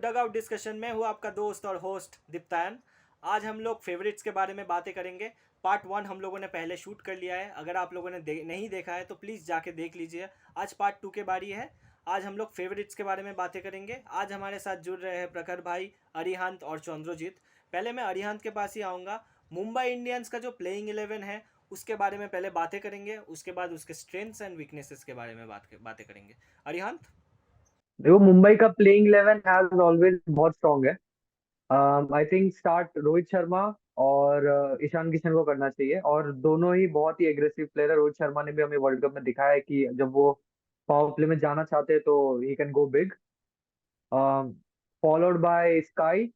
डग out discussion में हूँ आपका दोस्त और होस्ट दीप्तायन। आज हम लोग फेवरेट्स के बारे में बातें करेंगे। पार्ट वन हम लोगों ने पहले शूट कर लिया है। अगर आप लोगों ने नहीं देखा है तो प्लीज़ जाके देख लीजिए। आज पार्ट टू के बारी है। आज हम लोग फेवरेट्स के बारे में बातें करेंगे। आज हमारे साथ जुड़ रहे हैं प्रखर भाई, अरिहांत और चंद्रजीत। पहले मैं अरिहांत के पास ही आऊँगा। मुंबई इंडियंस का जो प्लेइंग 11 है उसके बारे में पहले बातें करेंगे, उसके बाद उसके स्ट्रेंथ्स एंड वीकनेसेस के बारे में बातें करेंगे। अरिहांत। देखो, मुंबई का प्लेइंग 11 हैज ऑलवेज बहुत स्ट्रांग है। I think start Rohit Sharma और ईशान किशन को करना चाहिए, और दोनों ही बहुत ही एग्रेसिव प्लेयर है। रोहित शर्मा ने भी हमें वर्ल्ड कप में दिखाया है कि जब वो पावर प्ले में जाना चाहते हैं तो he can go big. Followed by sky.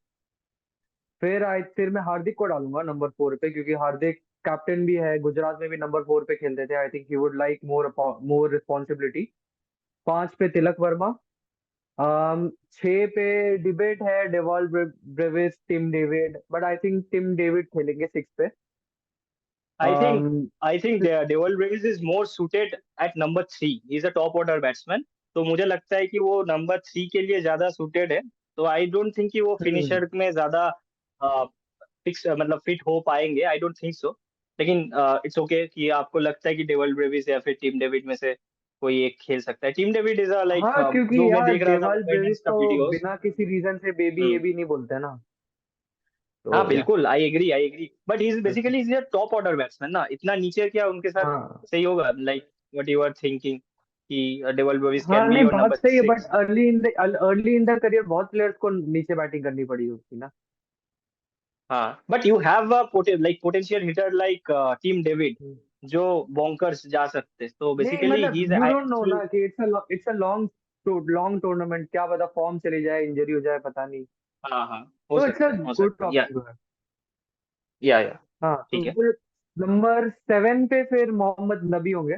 फिर मैं हार्दिक को डालूंगा नंबर 4 पे, क्योंकि हार्दिक कैप्टन भी है, गुजरात में भी नंबर 4 पे खेलते थे। I think he would like more responsibility. 5 पे तिलक वर्मा। 6 पे डिबेट है Dewald Brevis, Tim David, but I think Tim David खेलेंगे 6 पे। I think um, I think Devil Davis is more suited at number 3. He's a top order batsman. तो मुझे लगता है कि वो नंबर 3 के लिए ज्यादा सुटेड है। तो आई डोंट थिंक कि वो हम्म, फिनिशर में ज्यादा फिक्स मतलब फिट हो पाएंगे। I don't think so. लेकिन इट्स ओके कि आपको लगता है कि डेवल ब्रेविस या फिर टीम डेविड में से कोई एक खेल सकता है। टीम डेविड इज लाइक हाँ, क्योंकि जो मैं यार देख रहा था डेवाल मुंबई ब्रेविस इंडियंस का तो वीडियोस। बिना किसी रीजन से बेबी ये भी नहीं बोलते ना। हाँ तो या बिल्कुल, I agree but he is basically is top order batsman ना, इतना नीचे क्या उनके साथ हाँ सही होगा? Like what you are thinking कि डेवल ब्रेविस हाँ, कैन बी नहीं, योर बात नंबर सही है, but 6? Early in the career बहुत प्लेयर्स को नीचे बैटिंग करनी पड़ी होती ना। हाँ but you have a potential hitter like Tim David जो बॉन्कर्स जा सकते, तो नहीं, बेसिकली ही मतलब is you don't know actual. ना कि it's a long long tournament, क्या पता फॉर्म चली जाए, इंजरी हो जाए, पता नहीं। हाँ हाँ, तो इट्स अ हो गुड सकता है ऑप्शन है। या हाँ, तो ठीक है। फिर नंबर 7 पे फिर मोहम्मद नबी होंगे,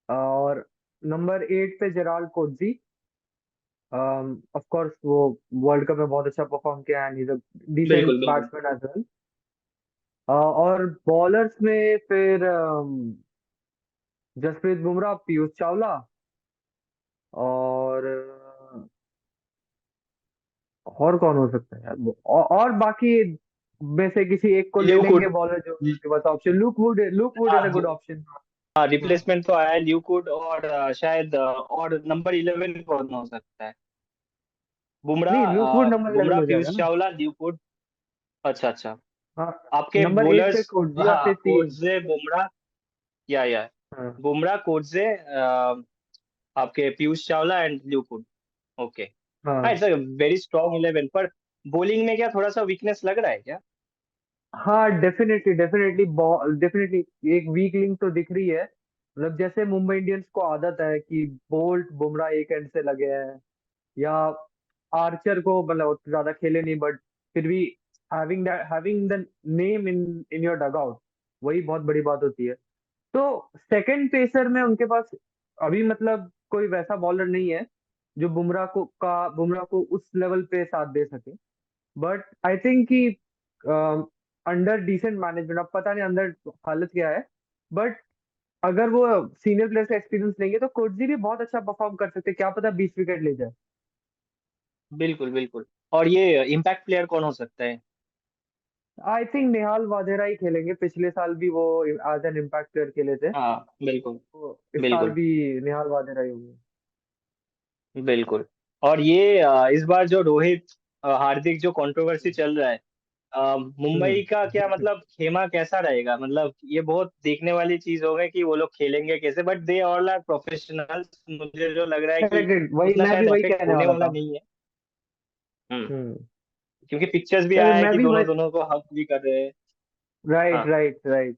और नंबर 8 पे जेराल्ड कोटजी। ऑफ कोर्स वो वर्ल्ड कप में बहुत अच्छा परफॉर्म किया, and he is a decent बिल्कुल बिल्कुल। Batsman as well. और बॉलर्स में फिर जसप्रीत बुमराह, पीयूष चावला, और और कौन हो सकता है यार और बाकी में से किसी एक को ले लेंगे ल्यूकुड। बॉलर जो उनके पास option. Luke Wood is a good option. हाँ रिप्लेसमेंट तो आया है ल्यूकुड, और शायद और नंबर 11 कौन हो सकता है? नहीं, Bumrah, look would number 11 Bumrah हो जाएगा पीयूष ना। चावला ल्यूकुड। अच्छा अच्छा। हाँ, आपके नंबर 8 पे बोलर्स। कोटजी और हाँ फिर 3। कोटजे बुमराह। या हाँ बुमराह कोटजे, आपके पीयूष चावला एंड ल्यूकुड। ओके। हाँ हाँ इट्स अ वेरी स्ट्रॉन्ग 11, पर बॉलिंग में क्या थोड़ा सा वीकनेस लग रहा है क्या? हाँ, डेफिनेटली डेफिनेटली डेफिनेटली एक वीक लिंक तो दिख रही है। मतलब जैसे मुंबई इंडियंस को आदत है कि बोल्ट बुमराह एक एंड से लगे हैं, या आर्चर को मतलब उतना ज्यादा खेले नहीं, बट फिर भी having the name in in your dugout, वही बहुत बड़ी बात होती है। तो सेकंड पेसर में उनके पास अभी मतलब कोई वैसा बॉलर नहीं है जो बुमराह को उस लेवल पे साथ दे सके। बट आई थिंक कि अंडर डिसेंट मैनेजमेंट, अब पता नहीं अंदर हालत क्या है, बट अगर वो सीनियर प्लेयर का एक्सपीरियंस लेंगे तो कोटजी भी बहुत अच्छा परफॉर्म कर सकते हैं, क्या पता 20 विकेट ले जाए। बिल्कुल बिल्कुल। और ये इम्पैक्ट प्लेयर कौन हो सकता है? आई थिंक निहाल वाधेरा ही खेलेंगे, पिछले साल भी वो एज एन इम्पैक्ट प्लेयर खेले थे, हाँ बिल्कुल तो इस साल बिल्कुल भी निहाल वाधेरा ही होंगे। बिल्कुल। और ये इस बार जो रोहित हार्दिक जो कंट्रोवर्सी चल रहा है, मुंबई का क्या हम्म। मतलब खेमा कैसा रहेगा? मतलब ये बहुत देखने वाली चीज होगी कि वो लोग खेलेंगे कैसे, but they all are professionals. मुझे जो लग रहा है कि करेक्ट, वही उतना मैं भी शायद वही अफेक्ट कहने होने वाला वाला था। नहीं है। हम्म। हम्म। क्योंकि पिक्चर्स भी करेक्ट, आया है मैं कि भी दोनों वही। दोनों को हक भी कर रहे हैं। राइट हाँ राइट राइट।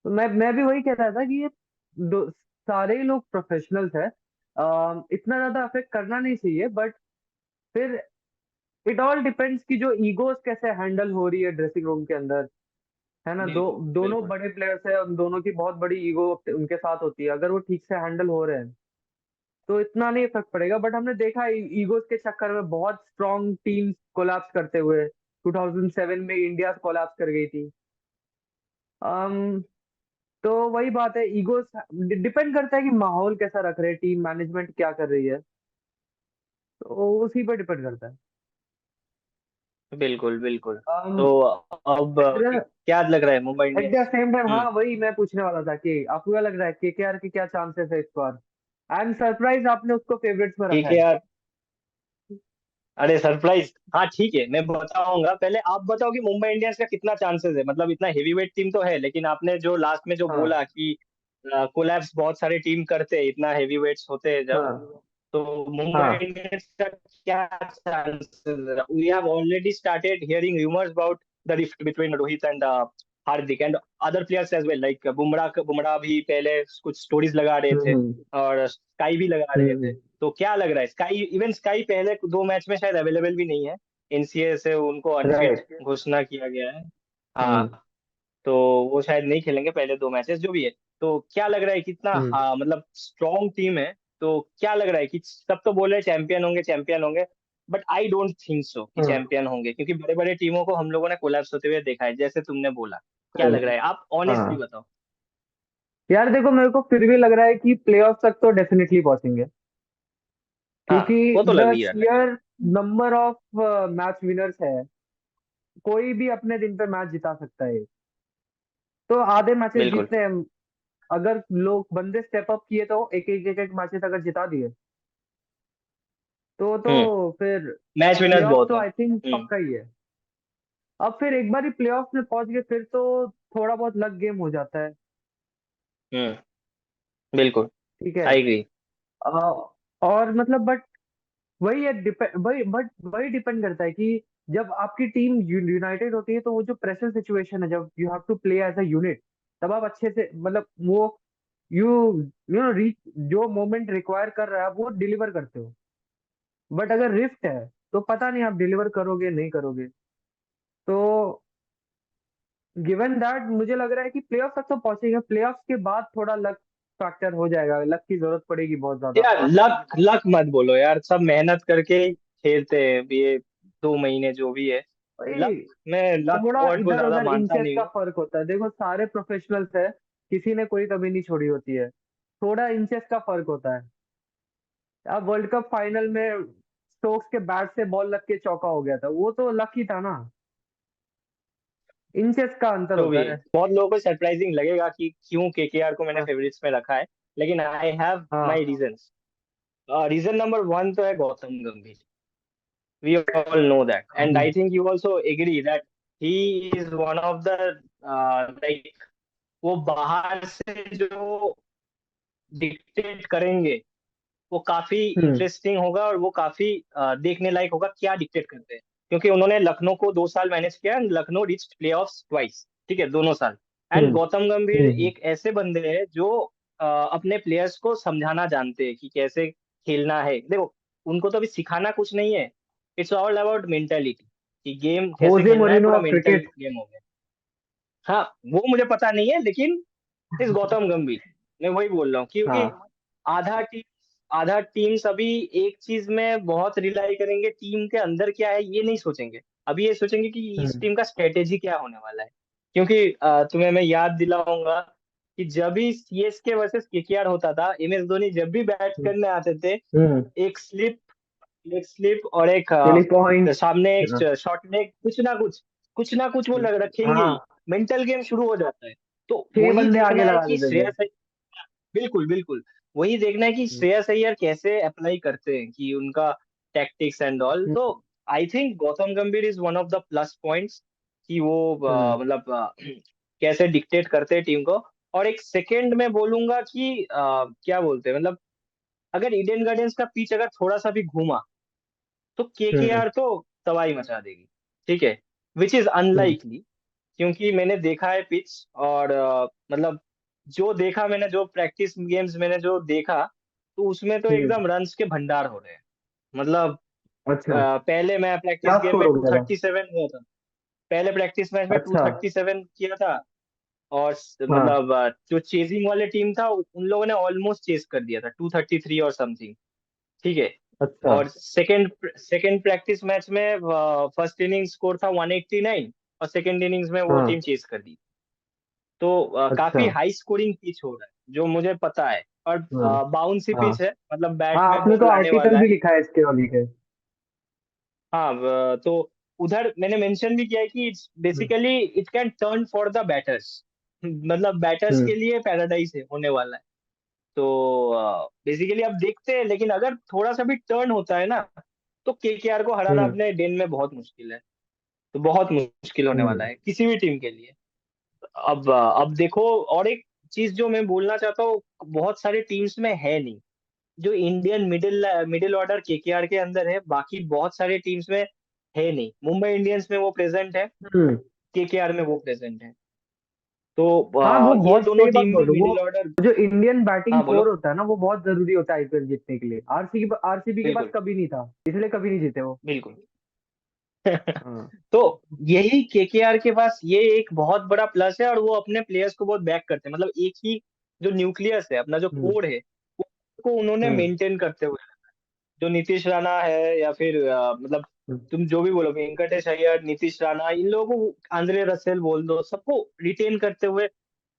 तो मैं भी वही कह रहा था कि ये सारे ही लोग प्रोफेशनल्स हैं। इतना ज्यादा अफेक्ट करना नहीं चाहिए, बट फिर इट ऑल डिपेंड्स कि जो ईगोस कैसे हैंडल हो रही है ड्रेसिंग रूम के अंदर, है ना। बिल्कुल दोनों बिल्कुल बड़े प्लेयर्स हैं, उन दोनों की बहुत बड़ी ईगो उनके साथ होती है, अगर वो ठीक से हैंडल हो रहे हैं तो इतना नहीं फर्क पड़ेगा। बट हमने देखा ईगोस के चक्कर में बहुत स्ट्रॉन्ग टीम्स कोलैप्स करते हुए, 2007 में इंडिया कोलैप्स कर गई थी। अम तो वही बात है, ईगोस डिपेंड करता है कि माहौल कैसा रख रहे हैं, टीम मैनेजमेंट क्या कर रही है। तो उसी पर डिपेंड करता है। बिल्कुल बिल्कुल। um, तो अब क्या लग रहा है Mumbai at the Indians? Same time, hmm. हाँ वही मैं पूछने वाला था कि आपको क्या लग रहा है केकेआर के क्या चांसेस है इस बार। आई एम सरप्राइज आपने उसको फेवरेट्स में रखा ठीक है है। यार। अरे सरप्राइज, हाँ ठीक है, मैं बताऊंगा। पहले आप बताओ कि मुंबई इंडियंस का कितना चांसेस है। मतलब इतना हेवीवेट टीम तो है, लेकिन आपने जो लास्ट में जो हाँ बोला कि कोलैप्स बहुत सारे टीम करते हैं, इतना हेवीवेट्स होते हैं जब, हाँ तो मुंबई हाँ। इंडियंस का क्या chances? We have already started hearing rumors about the rift between Rohit and Hardik and other players as well, like Bumrah भी पहले कुछ स्टोरीज लगा रहे थे, हम्म और स्काई भी लगा रहे थे। हम्म तो क्या लग रहा है, स्काई, इवन स्काई पहले 2 मैच में शायद अवेलेबल भी नहीं है, एनसीए से उनको अनफिट राइट। घोषणा किया गया है। हम्म हाँ, तो वो शायद नहीं खेलेंगे पहले 2 मैचेस जो भी है। तो क्या लग रहा है कितना, हम्म हाँ मतलब स्ट्रॉन्ग टीम है। तो क्या लग रहा है कि सब तो बोल रहे चैंपियन होंगे चैंपियन होंगे, but I don't think so कि हम्म चैंपियन होंगे, क्योंकि बड़े बड़े टीमों को हम लोगों ने कोलैप्स होते हुए देखा है, जैसे तुमने बोला। क्या लग रहा है, आप ऑनेस्टली हाँ बताओ। यार देखो, मेरे को फिर भी लग रहा है कि प्लेऑफ तक तो डेफिनेटली पहुंचेंगे, हाँ, क्योंकि वो तो लग द ही रहा है। Share number of match winners है। कोई भी अपने दिन पे मैच जिता सकता है। तो आधे मैचेस बिल्कुल। जीतते हैं। अगर लोग बंदे स्टेप अप किए तो एक एक मैचेस अगर जिता दिए हम्म। तो फिर मैच विनर्स प्लेऑफ बहुत तो है। आई थिंक पक्का ही है। अब फिर एक बार ही प्लेऑफ में पहुंच गए फिर तो थोड़ा बहुत लक गेम हो जाता है। हम्म। बिल्कुल। ठीक है। I agree. अ, और मतलब बट वही है, वही डिपेंड करता है कि जब आपकी टीम यूनाइटेड होती है तो वो जो प्रेशर सिचुएशन है, जब you have to play as a unit, तब आप अच्छे से मतलब वो यू यू नो रीच जो मोमेंट रिक्वायर कर रहा है आप वो डिलीवर करते हो। बट अगर रिफ्ट है तो पता नहीं आप डिलीवर करोगे नहीं करोगे। तो गिवन दैट मुझे लग रहा है कि प्लेऑफ तक तो पहुंचेंगे, प्लेऑफ के बाद थोड़ा लक फैक्टर हो जाएगा, लक की जरूरत पड़ेगी बहुत ज्यादा। यार लक लक मत बोलो यार, सब मेहनत करके ही खेलते हैं ये 2 महीने जो भी है। वही लक, मैं लक थोड़ा वर्ड को इधर ज्यादा उधर मानता इंचेस नहीं का हूँ। फर्क होता है, देखो सारे प्रोफेशनल्स है, किसी ने कोई कमी नहीं छोड़ी होती है। थोड़ा इंचेस का फर्क होता है। अब वर्ल्ड कप फाइनल में स्टोक्स के बैट से बॉल लग के चौका हो गया था, वो तो लक ही था ना। इंचेस का अंतर जो भी होता है, है। बहुत लोगों को सरप्राइजिंग लगेगा कि क्यों केकेआर को मैंने हाँ फेवरेट्स में रखा है, लेकिन आई हैव माई हाँ रीजंस। रीजन नंबर 1 तो है Gautam Gambhir. We all know that, and hmm I think you also agree that he is one of the, like, वो बाहर से जो डिक्टेट करेंगे वो काफी हम्म इंटरेस्टिंग होगा, और वो काफी देखने लायक होगा क्या डिक्टेट करते हैं। क्योंकि उन्होंने लखनऊ को 2 साल मैनेज किया, and Lucknow rich playoffs twice, ठीक है, दोनों साल। एंड हम्म गौतम गंभीर हम्म एक ऐसे बंदे हैं जो अपने प्लेयर्स को समझाना जानते हैं कि कैसे खेलना है। देखो, उनको तो अभी सिखाना कुछ नहीं है, इट्स ऑल अबाउट मेंटेलिटी, कि गेम कैसे होजे खेलना है, मोरिनो पूरा ऑफ मेंटल क्रिकेट। गेम हो गया। हाँ, वो मुझे पता नहीं है, लेकिन इस गौतम गंभीर, मैं वही बोल रहा हूँ, क्योंकि हाँ आधा टीम आधा टीम्स अभी एक चीज में बहुत रिलाई करेंगे, टीम के अंदर क्या है ये नहीं सोचेंगे। अभी ये सोचेंगे कि इस हम्म टीम का स्ट्रेटेजी क्या होने वाला है। क्योंकि तुम्हें मैं याद दिलाऊंगा कि जब भी सीएसके वर्सेस केकेआर होता था, एम एस धोनी जब भी बैट हम्म करने आते थे, हम्म। एक स्लिप एक स्लिप और एक चिली पॉइंट। सामने एक शॉट में कुछ ना कुछ वो रखेंगे ही। हाँ मेंटल गेम शुरू हो जाता है। तो 6 बंदे देखना आगे है लगा कि देते थे। बिल्कुल बिल्कुल, वही देखना है कि हम्म श्रेयस अय्यर कैसे अप्लाई करते हैं, कि उनका टैक्टिक्स एंड ऑल। तो आई थिंक गौतम गंभीर is one of the plus points, कि वो हम्म मतलब कैसे डिक्टेट करते हैं टीम को। और एक सेकंड में बोलूंगा कि क्या बोलते हैं, मतलब अगर ईडन गार्डन्स का पिच अगर थोड़ा सा भी घूमा, तो हम्म केकेआर तो तबाही मचा देगी, ठीक है, विच इज हम्म अनलाइकली। क्योंकि मैंने देखा है पिच, और मतलब जो देखा मैंने, जो प्रैक्टिस गेम्स मैंने जो देखा, तो उसमें तो हम्म। एकदम रन्स के भंडार हो रहे हैं। मतलब अच्छा, पहले मैं प्रैक्टिस क्या गेम स्कोर में हो टू गया था। थर्टी सेवन हुआ था, पहले प्रैक्टिस मैच में टू अच्छा। थर्टी सेवन किया था। और हाँ मतलब जो चेजिंग वाले टीम था उन लोगों ने ऑलमोस्ट चेस कर दिया था, 233 और समथिंग, ठीक है। अच्छा। और सेकंड सेकंड प्रैक्टिस मैच में फर्स्ट इनिंग स्कोर था 189, और सेकंड इनिंग्स में वो हाँ टीम चेस कर दी। तो अच्छा। काफी हाई स्कोरिंग पिच हो रहा है, जो मुझे पता है। और हाँ बाउंसी हाँ पिच है, मतलब बैट हाँ, में आपने तो बॉल आने आर्टिकल वाला भी है। लिखा है इसके वाली के। हाँ तो उधर मैंने मेंशन भी किया है कि it's hmm basically it can turn for the batters, मतलब बैटर्स हम्म के लिए पैराडाइज है होने वाला है। तो बेसिकली अब देखते हैं, लेकिन अगर थोड़ा सा भी टर्न होता है ना, तो केकेआर को हराना हम्म अपने डेन में बहुत मुश्किल है। तो बहुत मुश्किल होने वाला हम्म है किसी भी टीम के लिए। अब देखो, और एक चीज जो मैं बोलना चाहता हूँ, बहुत सारे टीम्स में है नहीं, जो Indian middle middle order KKR के अंदर है, बाकी बहुत सारे टीम्स में है नहीं। मुंबई इंडियंस में वो प्रेजेंट है, हम्म। केकेआर में वो प्रेजेंट है। तो हाँ, वो ये बहुत दोनों सही बात टीम में बोल रहे हो। मिडिल वो ऑर्डर। जो इंडियन बैटिंग हाँ कोर बोलो। होता है ना, वो बहुत जरूरी होता है आईपीएल जीतने के लिए। आरसीबी के पास बिल्कुल कभी नहीं था, इसलिए कभी नहीं जीते वो। बिल्कुल। हाँ। तो यही केकेआर के पास ये एक बहुत बड़ा प्लस है, और वो अपने प्लेयर्स को बहुत बैक करते हैं, मतलब एक ही जो न्यूक्लियस है, अपना जो हम्म कोर है, को उन्होंने हम्म मेंटेन करते हुए, जो नीतीश राणा है या फिर मतलब हम्म तुम जो भी बोलो, वेंकटेश अय्यर, नीतीश राणा, इन लोगों को, आंद्रे रसेल बोल दो, सबको रिटेन करते हुए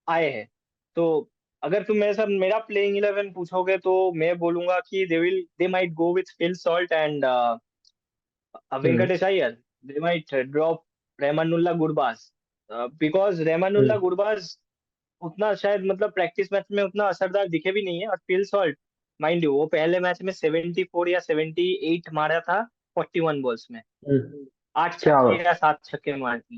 आए हैं। तो अगर तुम मेरे साथ मेरा प्लेइंग 11 पूछोगे, तो मैं बोलूंगा कि they might go with Phil Salt and hmm Venkatesh Iyer. They might drop Rahmanullah Gurbaz, because Rahmanullah hmm Gurbaz उतना शायद, मतलब प्रैक्टिस मैच में उतना असरदार दिखे भी नहीं है। और फिल सॉल्ट, माइंड यू, वो पहले मैच में 74 या 78 मारा था 41 बॉल्स में। आठ क्या छक्के बात। या सात छक्के मारे थे।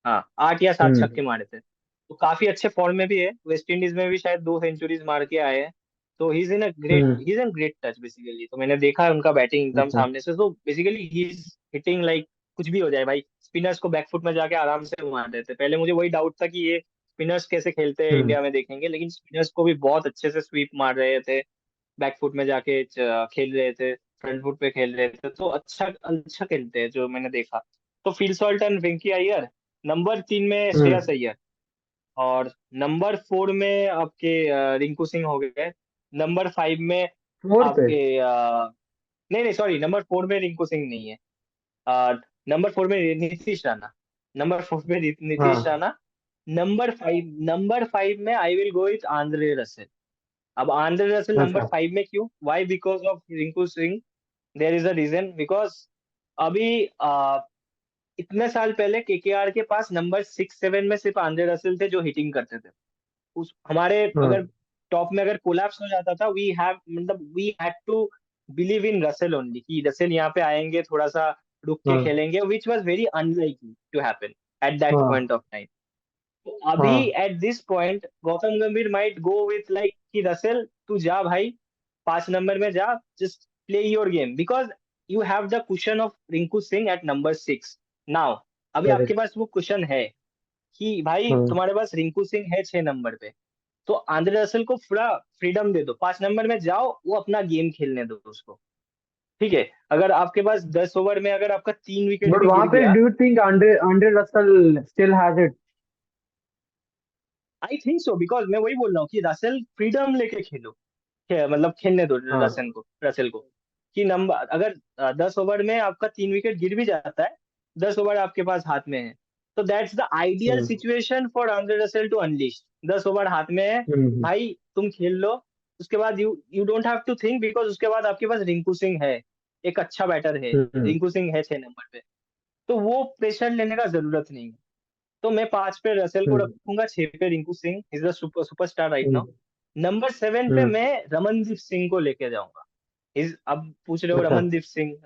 हाँ, 8 या 7 हम्म छक्के मारे थे। तो काफी अच्छे फॉर्म में भी है, वेस्ट इंडीज में भी शायद 2 सेंचुरीज मार के आए हैं। तो hmm he is in great touch basically. तो मैंने देखा है उनका बैटिंग एकदम अच्छा। सामने से, तो basically he is hitting like, कुछ भी हो जाए भाई, स्पिनर्स को बैकफुट में जाके आराम से मार देते। पहले मुझे वही डाउट था कि ये स्पिनर्स कैसे खेलते हैं हम्म इंडिया में, देखेंगे, लेकिन स्पिनर्स को भी बहुत अच्छे से स्वीप मार रहे थे, बैकफुट में जाके खेल रहे थे, फ्रंट फुट पे खेल रहे थे। तो अच्छा अच्छा खेलते हैं जो मैंने देखा। तो fill Salt and Venky Iyer, number 3 में श्रेयस हम्म अय्यर, और नंबर 4 में आपके रिंकू सिंह हो गए। नंबर 5 में फोर पे। आपके नहीं नहीं सॉरी, नंबर 4 में रिंकू सिंह नहीं है। नंबर 4 में नीतीश राणा, नंबर 4 में नीतीश हाँ राणा। नंबर 5 में I will go with Andre Russell. अब आंद्रे रसेल नंबर अच्छा। 5 में क्यों, why, because of Rinku Singh. There is a reason, because अभी इतने साल पहले केकेआर के पास नंबर 6 7 में सिर्फ आंद्रे रसेल थे जो हिटिंग करते थे। उस हमारे हाँ अगर टॉप में अगर कोलैप्स हो जाता था, वी हैव, मतलब we had to believe in Russell only, कि रसेल यहाँ पे आएंगे, थोड़ा सा रुक के हाँ खेलेंगे, which was very unlikely to happen at that हाँ पॉइंट ऑफ टाइम। तो अभी हाँ at this point Gautam Gambhir might go with like कि रसेल तू जा भाई, 5 नंबर में जा, just play your game, because you have the cushion of Rinku Singh eight number 6 now. अभी आपके करेक्ट। पास वो कुशन है कि भाई हाँ तुम्हारे पास रिंकू सिंह है 6 नंबर पे। तो आंद्रे रसेल को पूरा फ्रीडम दे दो, 5 नंबर में जाओ, वो अपना गेम खेलने दो उसको। ठीक है, अगर आपके पास 10 ओवर में अगर आपका 3 विकेट बट भी वहां गिर पे गया, do you think Andre Andre Russell still has it? I think so, because मैं वही बोल रहा हूँ कि रसेल फ्रीडम लेके खेलो, मतलब खेलने दो हाँ। रसेल को कि नंबर अगर 10 ओवर में आपका 3 विकेट गिर भी जाता है, 10 ओवर आपके पास हाथ में है, तो that's the ideal hmm situation for Andre Russell to unleash. 10 over हाथ में है हम्म भाई, तुम खेल लो। उसके बाद you you don't have to think, because उसके बाद आपके पास रिंकू सिंह है, एक अच्छा बैटर है, हम्म रिंकू सिंह है 6 नंबर पे। तो वो प्रेशर लेने का जरूरत नहीं है। तो मैं 5 पे रसेल को हम्म रखूंगा, 6 पे Rinku Singh, is the superstar right now. Hmm number 7 पे हम्म, मैं रमनदीप सिंह को लेके जाऊंगा। इस अब पूछ रहे हो अच्छा।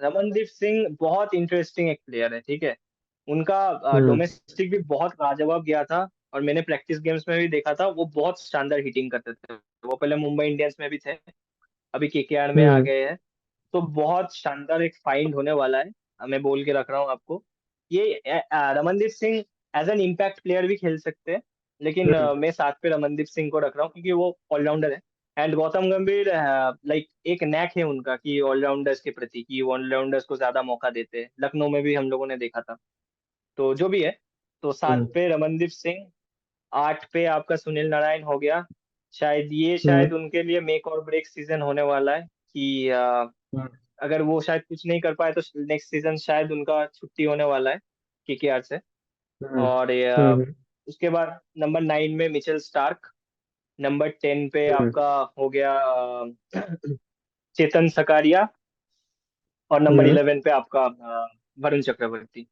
रमनदीप सिंह बहुत इंटरेस्टिंग एक प्लेयर है, ठीक है। उनका हम्म डोमेस्टिक भी बहुत लाजवाब गया था, और मैंने प्रैक्टिस गेम्स में भी देखा था, वो बहुत शानदार हिटिंग करते थे। वो पहले मुंबई इंडियंस में भी थे, अभी केकेआर में आ हम्म गए हैं। तो बहुत शानदार एक फाइंड होने वाला है, मैं बोल के रख रहा हूँ आपको। ये Ramandeep Singh as an impact player भी खेल सकते हैं, लेकिन हम्म मैं साथ पे रमनदीप सिंह को रख रहा हूँ क्योंकि वो ऑलराउंडर है। एंड गौतम गंभीर, लाइक एक नैक है उनका कि ऑलराउंडर्स के प्रति, कि ऑलराउंडर्स को ज्यादा मौका देते हैं, लखनऊ में भी हम लोगों ने देखा था। तो जो भी है, तो हम्म 7 पे रमनदीप सिंह, 8 पे आपका सुनील नारायण हो गया। हम्म शायद उनके लिए मेक और ब्रेक सीजन होने वाला है कि हम्म अगर वो शायद कुछ नहीं कर पाए, तो नेक्स्ट सीजन शायद उनका छुट्टी होने वाला है केकेआर से। हम्म और हम्म उसके बाद नंबर 9 में मिचेल स्टार्क, नंबर 10 पे हम्म आपका हो गया चेतन सकारिया, और नंबर हम्म 11 पे आपका Varun Chakravarthy.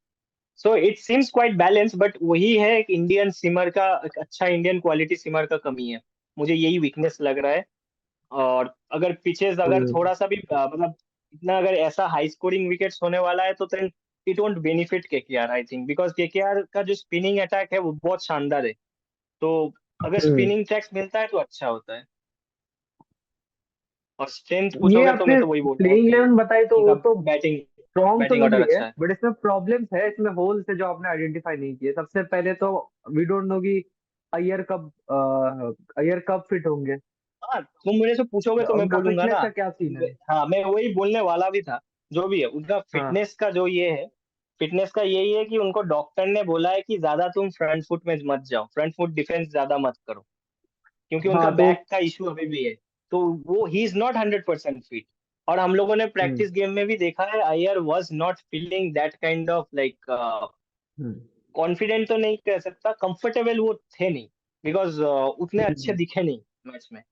So it seems quite balance, but वही है एक इंडियन सिमर का, एक अच्छा इंडियन क्वालिटी सिमर का कमी है। मुझे यही वीकनेस लग रहा है। और अगर पिचेस अगर हम्म थोड़ा सा भी मतलब इतना अगर ऐसा हाई स्कोरिंग विकेट्स होने वाला है तो then it won't benefit KKR I think, because KKR का जो स्पिनिंग अटैक है वो बहुत शानदार है। तो अगर हम्म। स्पिनिंग ट्रैक्स मिलता है तो अच्छा होता है। और स्ट्रेंथ ये पूछोगे तो मैं आपने तो वही बोल रहा हूँ प्लेइंग कि 11 बताई तो वो उनका तो बैटिंग स्ट्रॉन्ग तो बैटिंग लग ऑर्डर रही है, अच्छा है। बट इसमें प्रॉब्लम्स है, इसमें होल्स है जो आपने आइडेंटिफाई नहीं किए। सबसे पहले तो वी डोंट नो कि अय्यर कब अय्यर कब फिट होंगे, हाँ, तुम मेरे से पूछोगे तो मैं उनका बोलूंगा फिटनेस ना। का क्या सीन है। हाँ, मैं वही बोलने वाला भी था। जो भी है उनका हाँ फिटनेस का जो ये है, फिटनेस का यही है कि उनको डॉक्टर ने बोला है कि ज्यादा तुम फ्रंट फुट में मत जाओ, फ्रंट फुट डिफेंस ज्यादा मत करो, क्योंकि उनका हाँ तो बैक का इशू अभी भी है। तो वो ही इज नॉट 100% फिट। और हम लोगों ने हम्म प्रैक्टिस गेम में भी देखा है, Iyer was not feeling that kind of like hmm confident तो नहीं कह सकता, कंफर्टेबल वो थे नहीं, बिकॉज उतने अच्छे हम्म दिखे नहीं मैच में।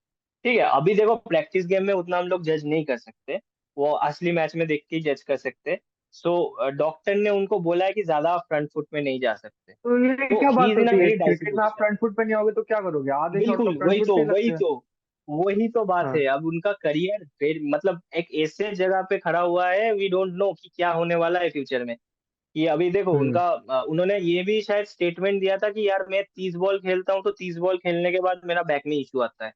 ठीक है, अभी देखो प्रैक्टिस गेम में उतना हम लोग जज नहीं कर सकते, वो असली मैच में देख के ही जज कर सकते। सो डॉक्टर ने उनको बोला है कि ज्यादा फ्रंट फुट में नहीं जा सकते। तो ये तो क्या ही बात इज इन अ होती है, वेरी डाउटी क्रिकेट में आप पोजीशन। फ्रंट फुट पे नहीं आओगे तो क्या करोगे, आधे शॉट तो बिल्कुल, फ्रंट फुट से ही लगते हैं। वही तो बात है। हाँ अब उनका करियर फिर मतलब एक ऐसे जगह पे खड़ा हुआ है, वी डोंट नो कि क्या होने वाला है फ्यूचर में। कि अभी देखो हम्म उनका उन्होंने ये भी शायद स्टेटमेंट दिया था कि यार मैं 30 बॉल खेलता हूँ तो 30 बॉल खेलने के बाद मेरा बैक में इशू आता है।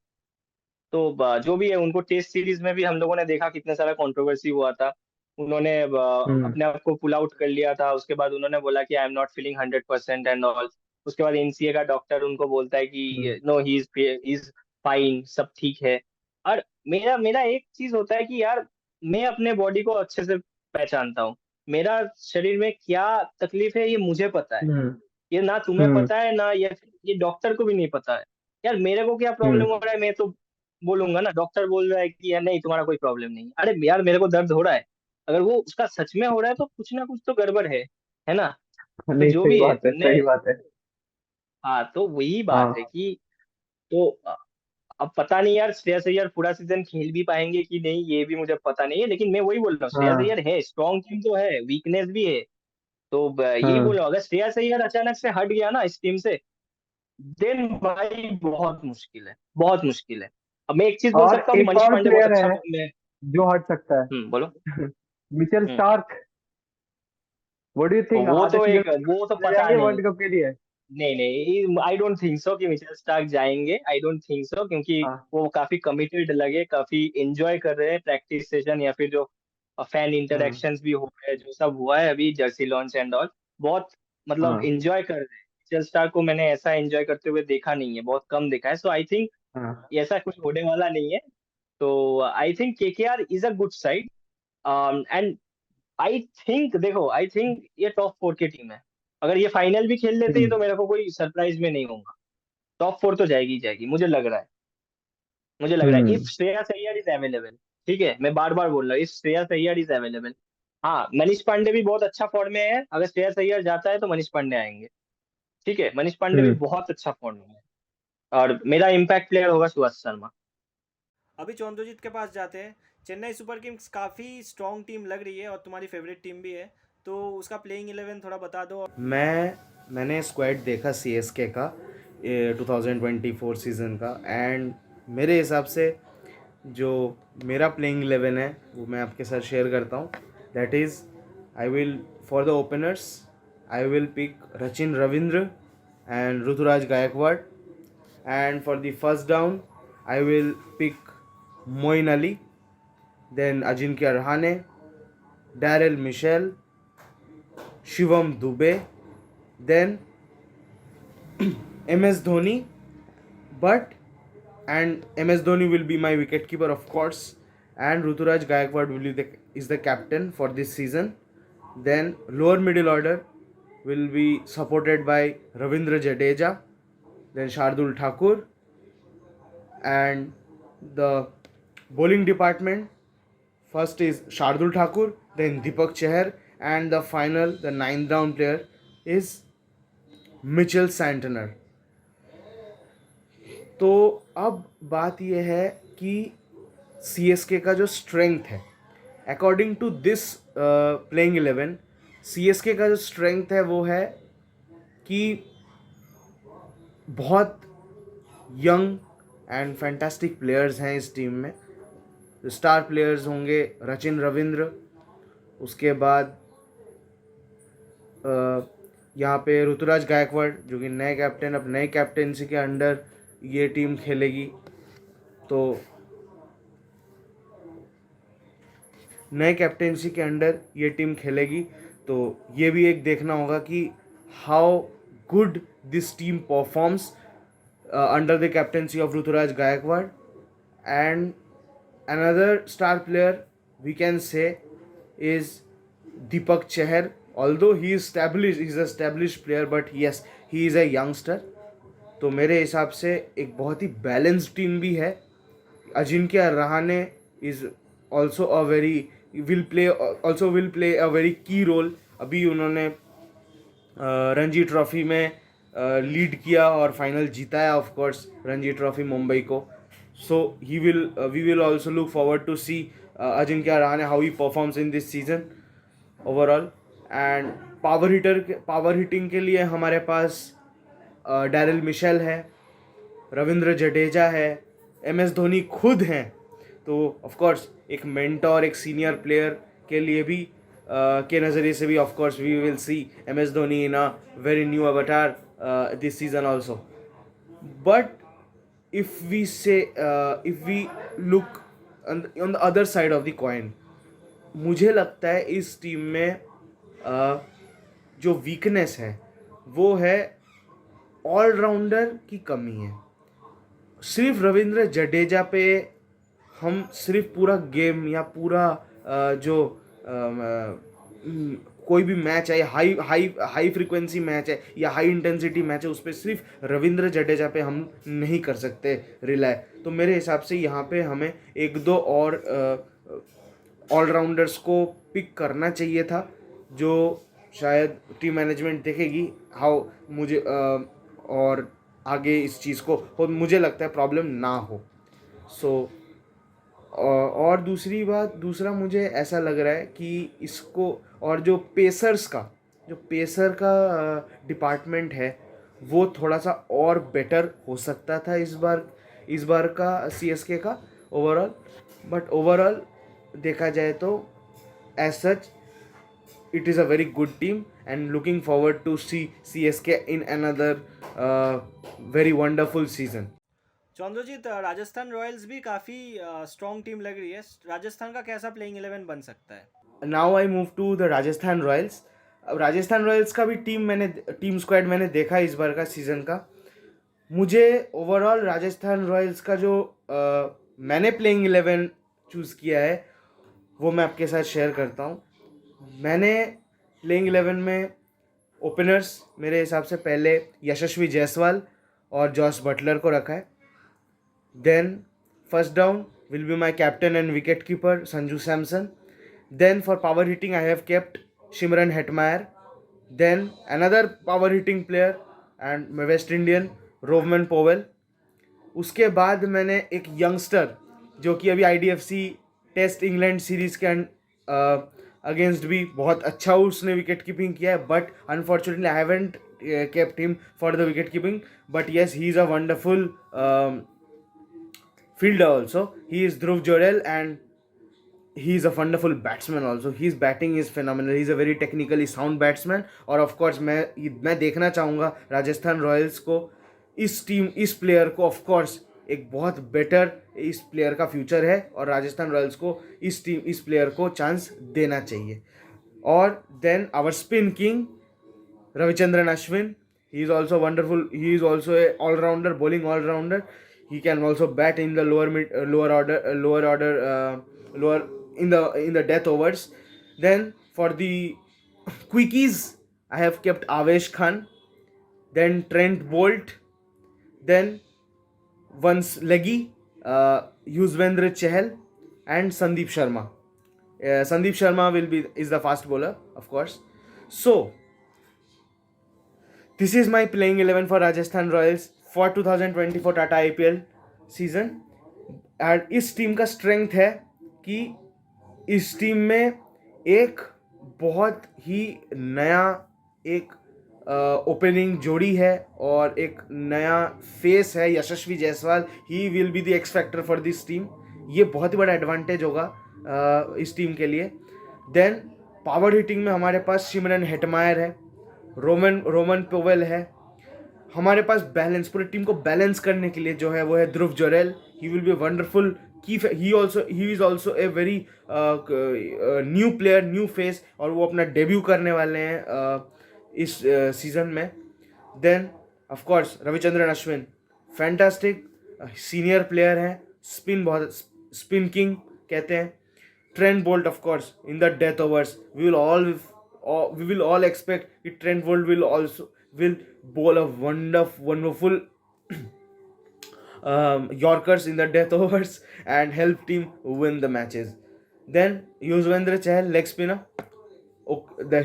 तो जो भी है, उनको टेस्ट सीरीज में भी हम लोगों ने देखा कितने सारा कंट्रोवर्सी हुआ था। उन्होंने हम्म अपने आप को पुल आउट कर लिया था, उसके बाद उन्होंने बोला कि I am not feeling 100% and all. उसके बाद एनसीए का डॉक्टर उनको बोलता है हम्म कि नो, ही इज फाइन, सब ठीक है। और मेरा मेरा एक चीज होता है कि यार मैं अपने बॉडी को अच्छे से पहचानता हूँ। मेरा शरीर में क्या तकलीफ है ये मुझे पता है। हम्म ये ना तुम्हें हम्म पता है ना ये डॉक्टर को भी नहीं पता है। यार मेरे को क्या प्रॉब्लम हम्म हो रहा है मैं तो बोलूंगा ना। डॉक्टर बोल रहा है कि यार नहीं तुम्हारा कोई प्रॉब्लम नहीं है, अरे यार मेरे को दर्द हो रहा है। अगर वो उसका सच में हो रहा है तो कुछ ना कुछ तो गड़बड़ है ना। तो नहीं जो सही भी है बात है, तुमने, सही बात है। हाँ तो वही बात है हाँ कि तो अब पता नहीं यार श्रेयस अय्यर पूरा सीजन खेल भी पाएंगे कि नहीं, ये भी मुझे पता नहीं है। लेकिन मैं वही बोल रहा हूँ, श्रेयस हाँ अय्यर है, स्ट्रॉन्ग टीम तो है, वीकनेस भी है। तो यही बोल हाँ रहा हूँ, अगर श्रेयस अय्यर अचानक से हट गया ना इस टीम से, देन भाई बहुत मुश्किल है, बहुत मुश्किल है। अब मैं एक चीज बोल और सकता हूँ कि एक मनीष और पांडे बहुत प्लेयर अच्छा है फॉर्म में है। जो हट सकता है, बोलो। Mitchell hmm Starc. What do you think, वो आधे तो सीजन एक वो तो चले पता जाएंगे नहीं। वर्ल्ड कप के लिए। नहीं नहीं, आई डोंट थिंक सो कि मिचेल स्टार्क जाएंगे, आई डोंट थिंक सो, क्योंकि हाँ वो काफी कमिटेड लगे, काफी एंजॉय कर रहे हैं प्रैक्टिस सेशन या फिर जो फैन हाँ इंटरेक्शंस भी हो रहे हैं, जो सब हुआ है अभी जर्सी लॉन्च एंड ऑल, बहुत मतलब हाँ एंजॉय कर रहे हैं। मिचेल स्टार्क को मैंने ऐसा एंजॉय करते हुए देखा नहीं है, बहुत कम देखा है। सो आई थिंक हाँ ऐसा कुछ होने वाला नहीं है। तो I think KKR is a good side. And I think देखो, आई थिंक ये टॉप 4 की टीम है। अगर ये फाइनल भी खेल लेते हैं हम्म तो मेरे को कोई सरप्राइज में नहीं होगा। टॉप 4 तो जाएगी ही जाएगी, मुझे लग रहा है। मुझे लग रहा है if hmm Shreyas Iyer is available. ठीक है, मैं बार बार बोल रहा हूँ, if Shreyas Iyer is available. हाँ, मनीष पांडे भी बहुत अच्छा फॉर्म में है, अगर श्रेयस अय्यर जाता है तो मनीष पांडे आएंगे। ठीक है, मनीष पांडे भी हम्म। बहुत अच्छा फॉर्म में है। और मेरा इम्पैक्ट प्लेयर होगा सुभाष शर्मा। अभी चौंदोजीत के पास जाते हैं। चेन्नई सुपर किंग्स काफ़ी स्ट्रॉन्ग टीम लग रही है और तुम्हारी फेवरेट टीम भी है, तो उसका प्लेइंग 11 थोड़ा बता दो। मैंने स्क्वाड देखा सीएसके का 2024 सीज़न का, एंड मेरे हिसाब से जो मेरा प्लेइंग 11 है वो मैं आपके साथ शेयर करता हूँ। That is, I will for the openers I will pick Rachin Ravindra and Ruturaj Gaikwad, and for the first down I will pick Moeen Ali, then Ajinkya Rahane, Daryl Mitchell, Shivam Dube, then MS Dhoni, but and MS Dhoni will be my wicketkeeper, of course, and Ruturaj Gaikwad is the captain for this season. Then lower middle order will be supported by Ravindra Jadeja, then Shardul Thakur, and the bowling department, first is Shardul Thakur, then Deepak Chahar, and the final, the ninth round player is Mitchell Santner. तो अब बात यह है कि CSK का जो strength है, according to this playing 11, CSK का जो स्ट्रेंथ है वो है कि बहुत यंग एंड फैंटास्टिक प्लेयर्स हैं इस टीम में. स्टार प्लेयर्स होंगे रचिन रविंद्र, उसके बाद यहाँ पे ऋतुराज गायकवाड़ जो कि नए कैप्टन, अब नए कैप्टनसी के अंडर ये टीम खेलेगी. तो नए कैप्टनसी के अंडर ये टीम खेलेगी, तो ये भी एक देखना होगा कि how good this team performs under the captaincy of Ruturaj Gaikwad. And another star player we can say is Deepak Chahar. although he is established, he's an established player, but yes, he is a youngster. तो मेरे हिसाब से एक बहुत ही balanced team भी है. Ajinkya Rahane is also a very will play a very key role. अभी उन्होंने रणजी ट्रॉफी में लीड किया और फाइनल जीताया of course Ranji Trophy Mumbai को. So we will also look forward to see Ajinkya Rahane how he performs in this season overall. And power hitting के लिए हमारे पास डैरिल मिशेल है, रविंद्र जडेजा है, MS धोनी खुद हैं. तो ऑफ कोर्स एक मेंटोर, एक सीनियर प्लेयर के लिए भी के नज़रिए से भी of course we will see MS Dhoni in a very new avatar this season also. But if we look on the other side of the coin, मुझे लगता है इस टीम में जो वीकनेस है वो है ऑलराउंडर की कमी है. सिर्फ रविंद्र जडेजा पे हम सिर्फ पूरा गेम या पूरा जो कोई भी मैच है, हाई फ्रीक्वेंसी मैच है या हाई इंटेंसिटी मैच है, उस पर सिर्फ रविंद्र जडेजा पे हम नहीं कर सकते रिलाय. तो मेरे हिसाब से यहाँ पे हमें एक दो और ऑलराउंडर्स को पिक करना चाहिए था, जो शायद टीम मैनेजमेंट देखेगी हाउ मुझे और आगे इस चीज़ को मुझे लगता है प्रॉब्लम ना हो. सो और दूसरा मुझे ऐसा लग रहा है कि इसको और जो पेसर का डिपार्टमेंट है वो थोड़ा सा और बेटर हो सकता था इस बार का सीएसके का ओवरऑल. बट ओवरऑल देखा जाए तो as such it is a very good team and looking forward to see CSK in another very wonderful season. Chandrajit, Rajasthan Royals भी काफ़ी स्ट्रॉन्ग टीम लग रही है. राजस्थान का कैसा प्लेइंग 11 बन सकता है? Now I move to the Rajasthan Royals. अब राजस्थान रॉयल्स का भी टीम स्क्वाड मैंने देखा इस बार का सीज़न का. मुझे ओवरऑल राजस्थान रॉयल्स का जो मैंने प्लेइंग 11 चूज़ किया है वो मैं आपके साथ शेयर करता हूँ. मैंने प्लेइंग 11 में ओपनर्स मेरे हिसाब से पहले यशस्वी जायसवाल और जॉस बटलर को रखा है. Then first down will be my captain and wicket keeper Sanju Samson. Then for power hitting I have kept Shimron Hetmyer. Then another power hitting player and West Indian Rovman Powell. उसके बाद मैंने एक youngster जो कि अभी IDFC टेस्ट इंग्लैंड सीरीज़ के against भी बहुत अच्छा उसने विकेट कीपिंग किया है. But unfortunately I haven't kept him for the wicket keeping. But yes, he is a wonderful fielder also. He is Dhruv Jurel and he is a wonderful batsman also. His batting is phenomenal. He is a very technically sound batsman. और of course मैं देखना चाहूँगा Rajasthan Royals को इस player को of course एक बहुत better इस प्लेयर का फ्यूचर है और राजस्थान रॉयल्स को इस प्लेयर को चांस देना चाहिए. और then our spin king Ravichandran Ashwin. He is also wonderful. He is also a all-rounder, bowling all-rounder. He can also bat in the lower in the death overs. Then for the quickies, I have kept Avesh Khan, then Trent Bolt, then once leggy Yuzvendra Chahal and Sandeep Sharma. Sandeep Sharma is the fast bowler, of course. So this is my playing 11 for Rajasthan Royals for 2024 Tata IPL season. और इस team का strength है कि इस team में एक बहुत ही नया एक ओपनिंग जोड़ी है और एक नया फेस है Yashasvi Jaiswal. He will be the X factor for this team. ये बहुत ही बड़ा एडवांटेज होगा इस टीम के लिए। देन पावर हिटिंग में हमारे पास सिमरन हेटमायर है, रोमन रोमन पोवेल है। हमारे पास बैलेंस, पूरी टीम को बैलेंस करने के लिए जो है वो है ध्रुव जोरेल। ही विल बी वंडरफुल की he is also a very new player, new face, और वो अपना डेब्यू करने वाले हैं इस सीजन में। Then of course Ravichandran Ashwin, fantastic senior player हैं, स्पिन किंग कहते हैं। Trent Boult of course in the death overs we will all expect that Trent Bolt will bowl a wonderful Yorkers in the death overs and help team win the matches. Then Yuzvendra Chahal, leg spinner.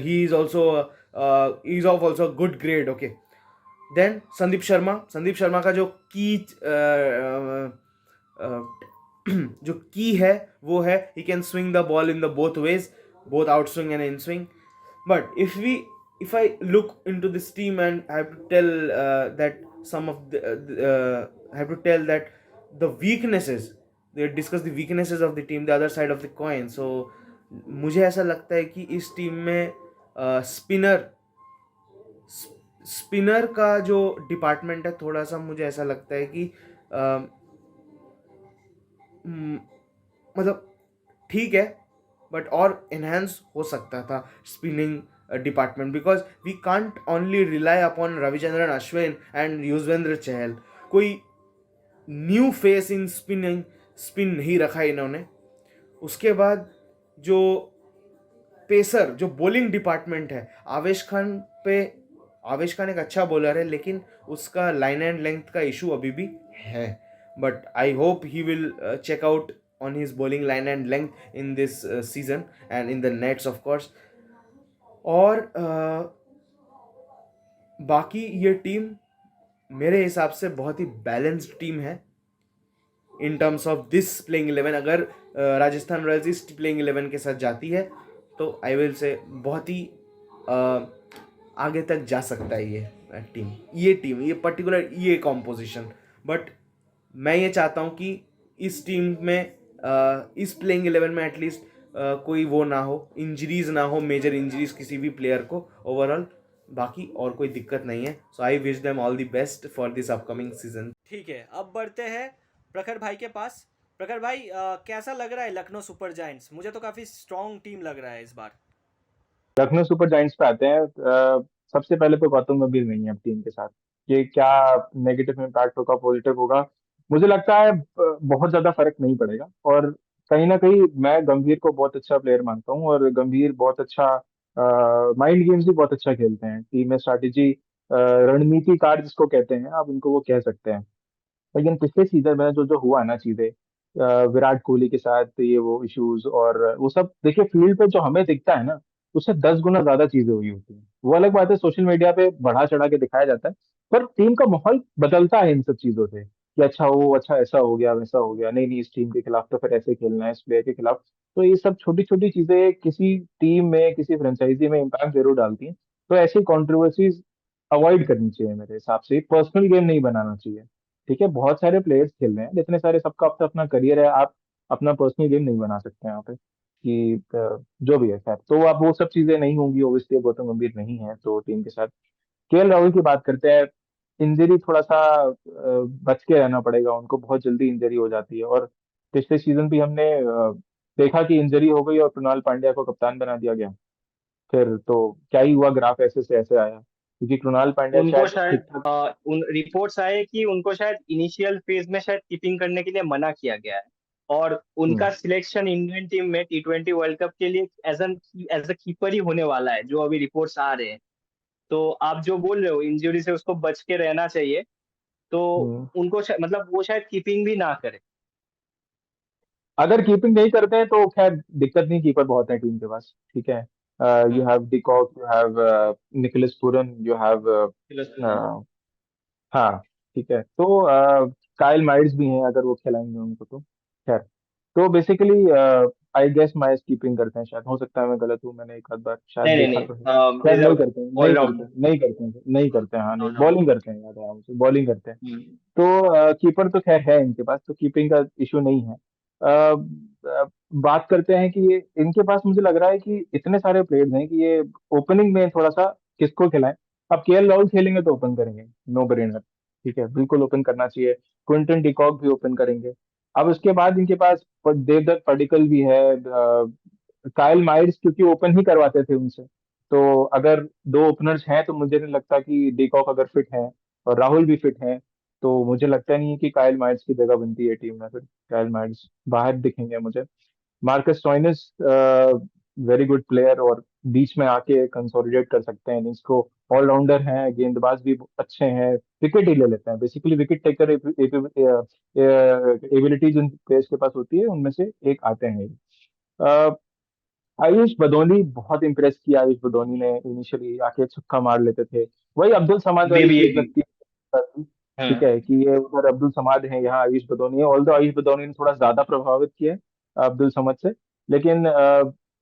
He is also he's of also good grade. Okay. Then Sandeep Sharma का जो की है वो है he can swing the ball in the both ways, both outswing and in swing. But if I look into this team and I have to tell that some of I have to tell that the weaknesses, they discuss the weaknesses of the team, the other side of the coin. So मुझे ऐसा लगता है कि इस team में spinner का जो department है, थोड़ा सा मुझे ऐसा लगता है कि मतलब ठीक है बट और एनहांस हो सकता था spinning department, because we can't only rely upon Ravichandran Ashwin and Yuzvendra Chahal. कोई न्यू फेस इन स्पिन नहीं रखा इन्होंने। उसके बाद जो पेसर, जो बॉलिंग डिपार्टमेंट है, आवेश खान एक अच्छा बॉलर है, लेकिन उसका लाइन एंड लेंथ का इशू अभी भी है। But I hope he will check out on his bowling line and length in this season and in the nets of course. और बाकी ये टीम मेरे हिसाब से बहुत ही बैलेंस्ड टीम है in terms of this playing 11। अगर राजस्थान रॉयल्स इस प्लेइंग 11 के साथ जाती है तो आई विल से बहुत ही आगे तक जा सकता है ये टीम, ये पर्टिकुलर ये कॉम्पोजिशन। बट मैं ये चाहता हूँ कि इस टीम में इस प्लेइंग 11 में एटलीस्ट कोई वो ना हो, इंजरीज ना हो, मेजर इंजरीज किसी भी प्लेयर को। ओवरऑल बाकी और कोई दिक्कत नहीं है। So I wish them all the best for this upcoming season. ठीक है, अब बढ़ते हैं प्रखर भाई के पास। प्रखर भाई, कैसा लग रहा है लखनऊ सुपर जायंट्स? मुझे तो काफ़ी स्ट्रॉन्ग टीम लग रहा है इस बार। लखनऊ सुपर जायंट्स पे आते हैं। सबसे पहले तो गौतम गंभीर नहीं है अब टीम के साथ। ये क्या नेगेटिव इम्पैक्ट होगा, पॉजिटिव होगा, मुझे लगता है बहुत ज्यादा फर्क नहीं पड़ेगा। और कहीं ना कहीं मैं गंभीर को बहुत अच्छा प्लेयर मानता हूँ, और गंभीर बहुत अच्छा माइंड गेम्स भी बहुत अच्छा खेलते हैं। टीम में स्ट्रैटेजी, रणनीतिकार जिसको कहते हैं आप, इनको वो कह सकते हैं। लेकिन पिछले सीजन में जो जो हुआ ना चीजें, विराट कोहली के साथ ये वो इश्यूज और वो सब, देखिए फील्ड पे जो हमें दिखता है ना, उससे 10 गुना ज्यादा चीजें हुई होती हैं। वो अलग बात है, सोशल मीडिया पे बढ़ा चढ़ा के दिखाया जाता है, पर टीम का माहौल बदलता है इन सब चीजों से कि अच्छा वो अच्छा ऐसा हो गया, वैसा हो गया, नहीं नहीं इस टीम के खिलाफ तो फिर ऐसे खेलना है, इस प्लेयर के खिलाफ। तो ये सब छोटी छोटी चीजें किसी टीम में, किसी फ्रेंचाइजी में इम्पैक्ट जरूर डालती हैं। तो ऐसी कॉन्ट्रोवर्सीज अवॉइड करनी चाहिए मेरे हिसाब से। पर्सनल गेम नहीं बनाना चाहिए। ठीक है, बहुत सारे प्लेयर्स खेल रहे हैं, इतने सारे, सबका अपना अपना करियर है। आप अपना पर्सनल गेम नहीं बना सकते हैं यहाँ पे कि जो भी है। खैर, तो आप वो सब चीजें नहीं होंगी ओब्वियसली, गौतम गंभीर नहीं है तो टीम के साथ। केएल राहुल की बात करते हैं। इंजरी थोड़ा सा बच के रहना पड़ेगा उनको, बहुत जल्दी इंजरी हो जाती है। और पिछले सीजन भी हमने देखा कि इंजरी हो गई और कृणाल पांड्या को कप्तान बना दिया गया। फिर तो क्या ही हुआ, ग्राफ ऐसे से ऐसे आया, क्योंकि कृणाल पांड्या उनको शायद शायद उन रिपोर्ट्स आए कि उनको शायद इनिशियल फेज में शायद कीपिंग करने के लिए मना किया गया है, और उनका सिलेक्शन इंडियन टीम में T20 वर्ल्ड कप के लिए एज अ कीपर ही होने वाला है, जो अभी रिपोर्ट्स आ रहे हैं। तो आप जो बोल रहे हो इंजरी से उसको बच के रहना चाहिए, तो उनको मतलब वो शायद कीपिंग भी ना करे। अगर कीपिंग नहीं करते हैं तो खैर दिक्कत नहीं, कीपर बहुत है टीम के पास। ठीक है, you have de Kock, you have Nicholas Pooran, you have हाँ ठीक है। तो काइल माइड्स भी हैं अगर वो खिलाएंगे उनको तो। खैर, तो बेसिकली आई गेस माइस कीपिंग करते हैं शायद, हो सकता है मैं गलत हूँ, मैंने एक आध बार शायद नहीं नहीं देखा तो है। नहीं, शायद इज अ नहीं करते हैं, नहीं करते ऑलराउंडर। हैं, नहीं करते हैं, नहीं करते हैं, हाँ नहीं, ऑलराउंडर। बॉलिंग करते हैं, याद आया मुझे, बॉलिंग करते हैं। तो कीपर तो खैर है इनके पास, तो कीपिंग का इशू नहीं है। बात करते हैं कि ये इनके पास मुझे लग रहा है कि इतने सारे प्लेयर्स हैं कि ये ओपनिंग में थोड़ा सा किसको खिलाएं। अब केएल राहुल खेलेंगे तो ओपन करेंगे, नो ब्रेनर, ठीक है, बिल्कुल ओपन करना चाहिए। क्विंटन डिकॉक भी ओपन करेंगे। अब उसके बाद इनके पास देवदत्त पडिक्कल भी है, काइल माइर्स क्योंकि ओपन ही करवाते थे उनसे। तो अगर दो ओपनर्स हैं तो मुझे नहीं लगता कि डिकॉक अगर फिट है और राहुल भी फिट है, तो मुझे लगता नहीं है कि काइल माइर्स की जगह बनती है टीम में, फिर काइल माइर्स बाहर दिखेंगे मुझे। Marcus Stoinis very good player, और बीच में आके कंसोलिडेट कर सकते हैं इनिंग्स को। ऑलराउंडर हैं, गेंदबाज भी अच्छे हैं, विकेट ही ले लेते हैं, बेसिकली विकेट टेकर एबिलिटी जिन प्लेयर्स के पास होती है उनमें से एक आते हैं ये। अ, आयुष बदौनी बहुत इंप्रेस किया, आयुष बदौनी ने इनिशियली आके छक्का मार लेते थे। वही अब्दुल समाद वाली बेबी चीज एबी। लगती है, ठीक है, कि ये उधर अब्दुल समाद है, यहाँ आयुष बदौनी है। ऑल्दो आयुष बदौनी ने थोड़ा ज्यादा प्रभावित किया है अब्दुल समाद से, लेकिन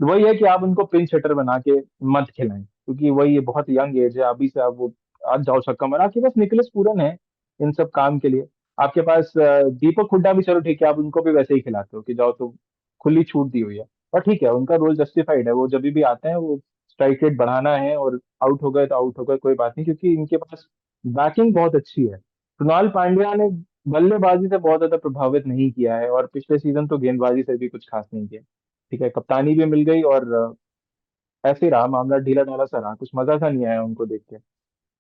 वही है कि आप उनको पिंच हिटर बना के मत खिलाएं, क्योंकि वही ये बहुत यंग एज है अभी से, आप वो आज जाओ छक्का मारा। आपके पास निकलस पूरन है इन सब काम के लिए। आपके पास दीपक हुड्डा भी, चलो ठीक है, आप उनको भी वैसे ही खिलाते हो कि जाओ, तो खुली छूट दी हुई है। और ठीक है, उनका रोल जस्टिफाइड है, वो जब भी आते हैं वो स्ट्राइक रेट बढ़ाना है, और आउट हो गए तो आउट हो गए, कोई बात नहीं, क्योंकि इनके पास बैटिंग बहुत अच्छी है। कृणाल पांड्या ने बल्लेबाजी से बहुत ज्यादा प्रभावित नहीं किया है, और पिछले सीजन तो गेंदबाजी से भी कुछ खास नहीं किया। ठीक है, कप्तानी भी मिल गई, और ऐसे ही रहा मामला, ढीला ढाला सा रहा, कुछ मजा सा नहीं आया उनको देख के।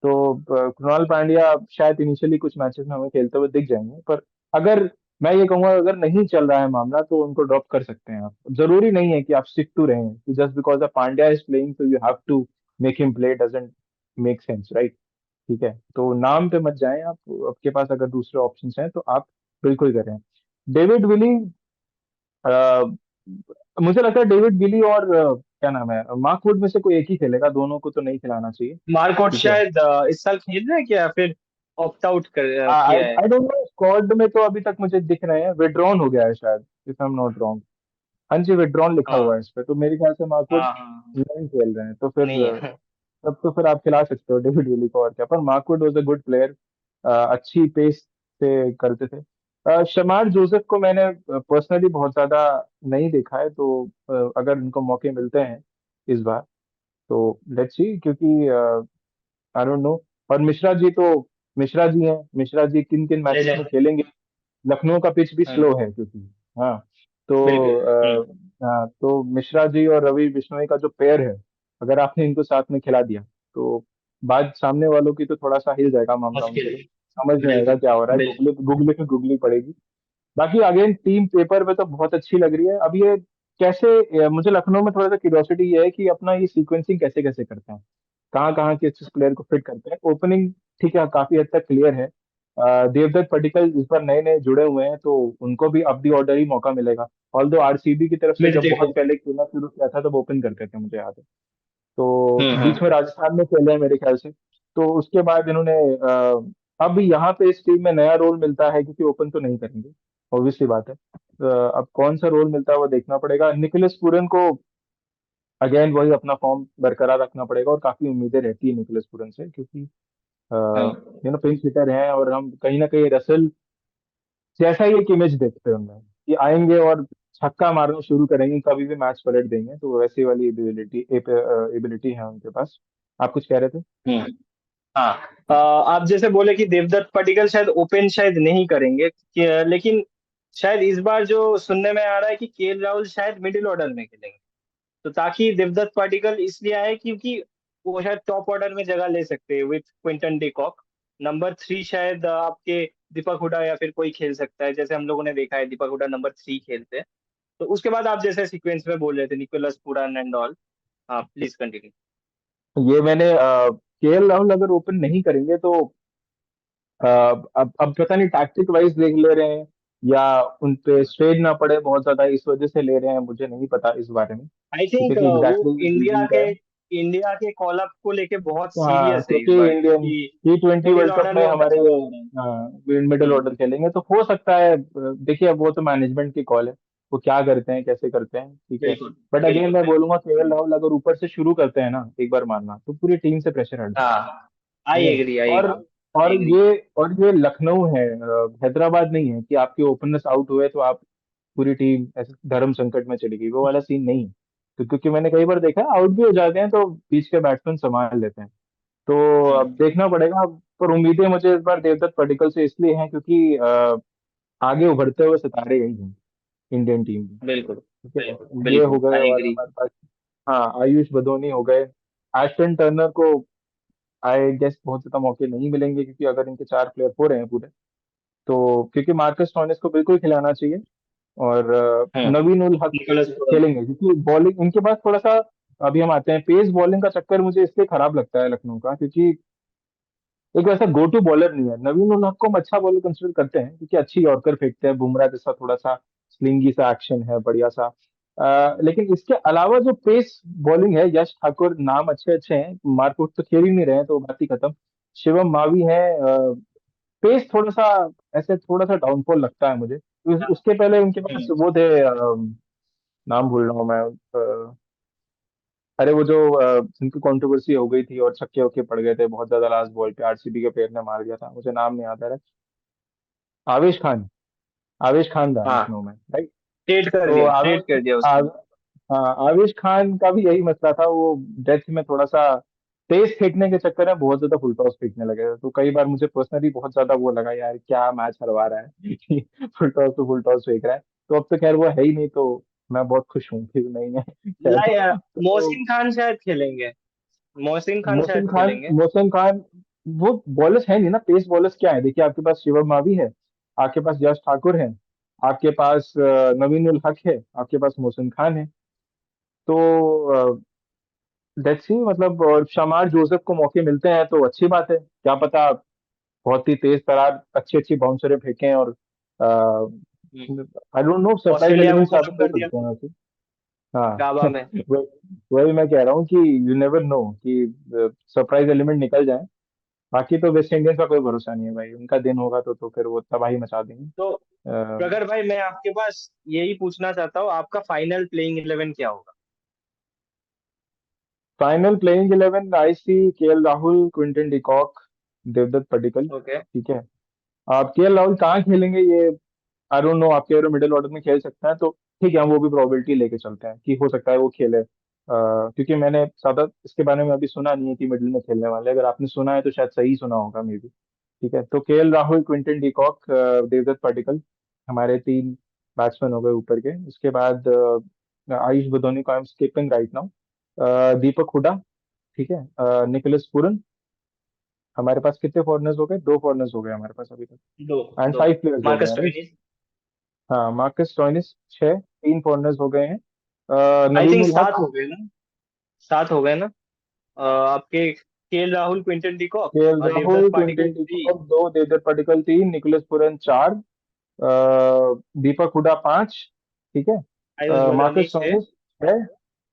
तो कृणाल पांड्या शायद इनिशियली कुछ मैचेस में हमें खेलते हुए दिख जाएंगे, पर अगर मैं ये कहूंगा अगर नहीं चल रहा है मामला तो उनको ड्रॉप कर सकते हैं आप। जरूरी नहीं है कि आप स्टिक टू रहें, just because the Pandya is playing तो you have to make him play, doesn't make sense, right. ठीक है, तो नाम पे मत जाएं आप, आपके पास अगर दूसरे ऑप्शंस हैं तो आप बिल्कुल करें। डेविड विली, अ, मुझे लगता है डेविड विली और क्या नाम है, मार्क वुड में से कोई एक ही खेलेगा, दोनों को तो नहीं खिलाना चाहिए। मार्कोट ठीक है, शायद इस साल खेल रहे हैं क्या, फिर ऑप्ट आउट कर आई किया है। आई डोंट नो, स्क्वाड में तो अभी तक मुझे दिख रहे हैं, विड्रॉन हो गया है शायद, if I am not wrong. हाँ जी, विड्रॉन लिखा हुआ हाँ है इस पे, तो मेरे ख्याल से मार्कवुड हाँ हाँ। नहीं खेल रहे हैं, तो फिर नहीं है। तब तो फिर आप खिला सकते हो डेविड विली को, और क्या। पर Mark Wood was a good player, अच्छी पेस से करते थे। शमार जोसेफ को मैंने पर्सनली बहुत ज्यादा नहीं देखा है, तो अगर इनको मौके मिलते हैं इस बार तो लेट्स सी, क्योंकि आई डोंट नो। और मिश्रा जी तो मिश्रा जी हैं, मिश्रा जी किन किन मैचेस में लेजेंड। खेलेंगे। लखनऊ का पिच भी स्लो है क्योंकि, हाँ, तो बिल्कुल। हाँ, तो मिश्रा जी और रवि बिश्नोई का जो पेयर है, अगर आपने इनको साथ में खिला दिया तो बाद सामने वालों की तो थोड़ा सा हिल जाएगा मामला उनके मुश्किल। लिए, समझ नहीं आएगा बिल्कुल क्या हो रहा है, बिल्कुल। गुगली गुगली पे गुगली पड़ेगी। बाकी अगेन टीम पेपर पे तो बहुत अच्छी लग रही है। अब ये कैसे, मुझे लखनऊ में थोड़ा सा क्यूरियोसिटी ये है कि अपना ये सीक्वेंसिंग कैसे कैसे करते हैं, कहाँ कहाँ के किस प्लेयर को फिट करते हैं। ओपनिंग ठीक है, काफी हद तक क्लियर है। देवदत्त पडिक्कल इस बार नए नए जुड़े हुए हैं, तो उनको भी अब दी ऑर्डर ही मौका मिलेगा। ऑल्दो आरसीबी की तरफ से जब मिलते बहुत हैं। पहले खेलना शुरू किया था तब ओपन करते थे, मुझे याद है। तो बीच में हम्म। राजस्थान में खेले हैं मेरे ख्याल से। तो उसके बाद इन्होंने अब यहाँ पे इस टीम में नया रोल मिलता है, क्योंकि ओपन तो नहीं करेंगे, ऑब्वियसली बात है। अब कौन सा रोल मिलता है वो देखना पड़ेगा। निकोलस पूरन को अगेन वही अपना फॉर्म बरकरार रखना पड़ेगा, और काफी उम्मीदें रहती है निकोलस पूरन से, क्योंकि पिंच हिटर हैं, और हम कहीं ना कहीं रसल जैसा ही एक इमेज देखते हैं उनमें, कि आएंगे और छक्का मारना शुरू करेंगे, कभी भी मैच पलट देंगे, तो वैसी वाली एबिलिटी है उनके पास। आप कुछ कह रहे थे? हम्म। हाँ। आप जैसे बोले कि देवदत्त पडिक्कल शायद ओपन शायद नहीं करेंगे लेकिन शायद इस बार जो सुनने में आ रहा है कि केएल राहुल शायद मिडिल ऑर्डर में खेलेंगे। तो ताकि देवदत्त पाटिकल इसलिए आए क्योंकि वो शायद टॉप ऑर्डर में जगह ले सकते हैं विथ क्विंटन डिकॉक। नंबर 3 शायद आपके दीपक हुडा या फिर कोई खेल सकता है, जैसे हम लोगों ने देखा है दीपक हुडा नंबर 3 खेलते हैं। तो उसके बाद आप जैसे सीक्वेंस में बोल रहे थे निकोलस पुरान एंड ऑल। हाँ प्लीज कंटिन्यू। ये मैंने केएल राहुल अगर ओपन नहीं करेंगे तो अब पता नहीं टैक्टिक वाइज देख ले रहे हैं, या उन पे स्ट्रेन ना पड़े बहुत ज्यादा इस वजह से ले रहे हैं, मुझे नहीं पता इस बारे में, आई ठीक है, थिंक कि वो एग्जैक्टली इंडिया रीजन क्या के है। इंडिया के कॉल अप को लेके बहुत हाँ, सीरियस है इस क्योंकि बार, इंडियन क्योंकि T20 middle world cup order में में उनका हमारे, चला आ रहा है। हाँ, मिडिल हम्म, ऑर्डर खेलेंगे तो हो सकता है, देखिए अब वो तो मैनेजमेंट की कॉल है, वो क्या करते हैं कैसे करते हैं, ठीक है। बिल्कुल बट अगेन बिल्कुल मैं बिल्कुल। बोलूंगा केएल राहुल अगर ऊपर से शुरू करते हैं ना एक बार मारना, तो पूरी टीम से प्रेशर हट जाता है। हाँ, आई ठीक है। एग्री, आई और एग्री, और आई एग्री। ये और ये लखनऊ है, हैदराबाद नहीं है कि आपके ओपनर्स आउट हुए तो आप पूरी टीम ऐसे धर्म संकट में चली गई, वो वाला सीन नहीं है। तो क्योंकि मैंने कई बार देखा है आउट भी हो जाते हैं तो बीच के बैट्समैन संभाल लेते हैं। तो अब देखना पड़ेगा। पर उम्मीदें मुझे इस बार देवदत्त पडिक्कल से इसलिए हैं क्योंकि आगे उभरते हुए सितारे यही हैं इंडियन टीम में। बिल्कुल ठीक बिल्कुल है, ये हो बिल्कुल, गए आई और एग्री। हमारे पास, हाँ, आयुष बदोनी हो गए। एस्टन टर्नर को आई गेस बहुत ज्यादा मौके नहीं मिलेंगे, क्योंकि अगर इनके 4 प्लेयर हो रहे हैं पूरे, तो क्योंकि मार्कस स्टोइनिस को बिल्कुल खिलाना चाहिए। और नवीन उल हक निकोलस पूरन। खेलेंगे क्योंकि बॉलिंग इनके पास थोड़ा सा, अभी हम आते हैं पेस बॉलिंग का चक्कर मुझे इसलिए खराब लगता है लखनऊ का, क्योंकि एक वैसा गो टू बॉलर नहीं है। नवीन उल हक को हम अच्छा बॉलर कंसिडर करते हैं क्योंकि अच्छी यॉर्कर फेंकते हैं, बुमराह जैसा थोड़ा सा स्लिंगी सा एक्शन है बढ़िया सा। लेकिन इसके अलावा जो पेस बॉलिंग है, यश ठाकुर, नाम अच्छे अच्छे हैं, मारकुट तो खेल ही नहीं रहे हैं तो बात ही खत्म। शिवम मावी है। पेस थोड़ा सा ऐसे थोड़ा सा डाउनफॉल लगता है मुझे। उसके पहले उनके पास वो थे, नाम भूल रहा हूँ मैं। अरे वो जो जिनकी कंट्रोवर्सी हो गई थी और छक्के वक्के पड़ गए थे बहुत ज्यादा लास्ट बॉल पे, आरसीबी के प्लेयर ने मार दिया था, मुझे नाम नहीं याद आ रहा। आवेश खान, आवेश खान था हाँ, लखनऊ में, राइट। तो ट्रेड कर दिया उसको। आव, हाँ, आवेश खान का भी यही मसला था, वो डेथ में थोड़ा सा तेज फेंकने के चक्कर में बहुत ज्यादा फुल टॉस फेंकने लगे थे। तो कई बार मुझे पर्सनली बहुत ज्यादा वो लगा यार क्या मैच हरवा रहा है फुल टॉस तो फुल टॉस फेंक रहा है। तो अब तो खैर वो है ही नहीं, तो मैं बहुत खुश हूँ कि नहीं है खैर। तो मोहसिन खान शायद खेलेंगे, मोहसिन खान मोहसिन शायद खान, खेलेंगे। मोहसिन खान वो बॉलर्स है नहीं ना, पेस बॉलर्स क्या है, देखिए आपके पास शिवम मावी है, आपके पास यश ठाकुर है, आपके पास नवीन उल हक है, आपके पास मोहसिन खान है। तो लेट्स सी, मतलब, और शमार जोसेफ को मौके मिलते हैं तो अच्छी बात है, क्या पता बहुत ही तेज तरार अच्छी अच्छी बाउंसरें फेंकें और I don't know, surprise Australia को एलिमेंट पुश साबित अप हो कर दिया सकते हैं वैसे। हाँ गाबा में। वही मैं कह रहा हूँ कि यू नेवर नो कि सरप्राइज एलिमेंट निकल जाए। बाकी तो वेस्ट इंडीज का कोई भरोसा नहीं है भाई, उनका दिन होगा तो फिर वो तबाही मचा देंगे। तो प्रगर भाई, मैं आपके पास यही पूछना चाहता हूँ, आपका फाइनल प्लेइंग 11 क्या होगा? Final playing 11 I see KL Rahul, Quinton de Kock, Devdutt Padikkal. Okay. ठीक है। आप केएल राहुल कहाँ खेलेंगे ये आई डोंट नो, आपके अगर मिडिल ऑर्डर में खेल सकता है तो ठीक है, हम वो भी प्रोबेबिलिटी लेके चलते हैं कि हो सकता है वो खेले। क्योंकि मैंने ज्यादा इसके बारे में अभी सुना नहीं है कि मिडिल में खेलने वाले, अगर आपने सुना है तो शायद सही सुना होगा मे बी। ठीक है, तो KL Rahul, Quinton de Kock, Devdutt Padikkal, हमारे 3 बैट्समैन हो गए ऊपर के। उसके बाद आयुष बदोनी को I am skipping right now, Deepak Hooda, ठीक है, निकोलस पूरन। हमारे पास कितने फॉरनर्स हो गए, 2 फॉरनर्स हो गए हमारे पास अभी तक, दो एंड दो 5 प्लेयर्स हो गए मार्कस हैं, राइट। स्टोइनिस। हाँ, मार्कस स्टोइनिस 6, 3 फॉरनर्स हो गए हैं। आई नवीन थिंक उल सात हक, हो गए ना, 7 हो गए ना। आपके KL Rahul, Quinton de Kock KL और Devdutt Rahul, Padikkal Quinton 3। De Kock 2, Devdutt Padikkal 3, Nicholas Pooran 4, Deepak Hooda 5, ठीक है, आयुष बदानी मार्कस 6। स्टोइनिस 6,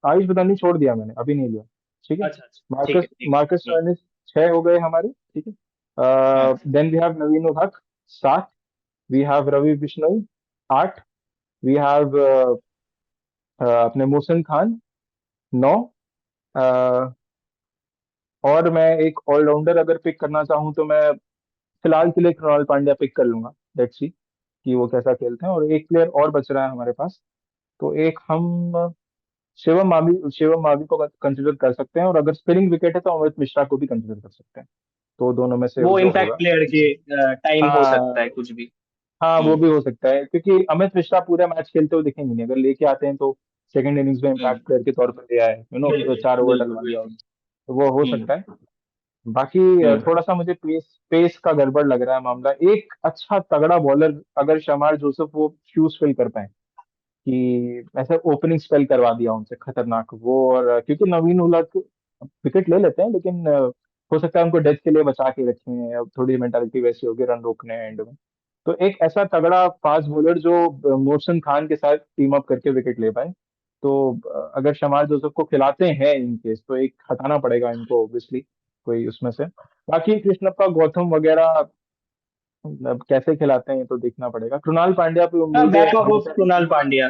आयुष बदानी छोड़ दिया मैंने, अभी नहीं लिया। ठीक है, अच्छा अच्छा, ठीक है मार्कस ठीक मार्कस है। स्टोइनिस 6 हो गए हमारे, ठीक है। हाँ। Then we have Naveen ul Haq 7, we have Ravi Bishnoi 8, we have अपने मोहसिन खान 9, और मैं एक ऑलराउंडर अगर पिक करना चाहूँ तो मैं फिलहाल के लिए कृणाल पांड्या पिक कर लूंगा। लेट्स सी कि वो कैसा खेलते हैं। और एक प्लेयर और बच रहा है हमारे पास, तो एक हम शिवम मावी को कंसिडर कर सकते हैं, और अगर स्पिनिंग विकेट है तो अमित मिश्रा को भी कंसिडर कर सकते हैं। तो दोनों में से वो जो इम्पैक्ट होगा। प्लेयर के टाइम हो सकता है हाँ, कुछ भी। हाँ, वो हम्म भी हो सकता है क्योंकि अमित मिश्रा पूरे मैच खेलते हुए दिखेंगे नहीं, अगर लेके आते हैं तो सेकंड इनिंग्स में हम्म, इम्पैक्ट प्लेयर के तौर पर ले आए, 4 ओवर बिल्कुल डलवा दिया बिल्कुल। उन्होंने, तो वो हो हम्म सकता है। बाकी हम्म। थोड़ा सा मुझे पेस पेस का गड़बड़ लग रहा है मामला। एक अच्छा तगड़ा बॉलर अगर शमार जोसेफ वो शूज फिल कर पाए, कि ऐसा ओपनिंग स्पेल करवा दिया उनसे खतरनाक वो, और क्योंकि नवीन उलक विकेट ले लेते हैं लेकिन हो सकता है उनको डेथ के लिए बचा के रखें, अब थोड़ी मेंटालिटी वैसी होगी रन रोकने एंड में। तो एक ऐसा तगड़ा फास्ट बॉलर जो मोहसिन खान के साथ टीम अप करके विकेट ले पाए, तो अगर शमार जोसेफ को खिलाते हैं इन केस तो एक हटाना पड़ेगा इनको ऑब्वियसली, कोई उसमें से। बाकी कृष्णप्पा गौतम वगैरह अब कैसे खिलाते हैं ये तो देखना पड़ेगा। कृणाल पांड्या पे उम्मीदें बैकअप ऑफ हमेशा कृणाल रहती है। पांड्या।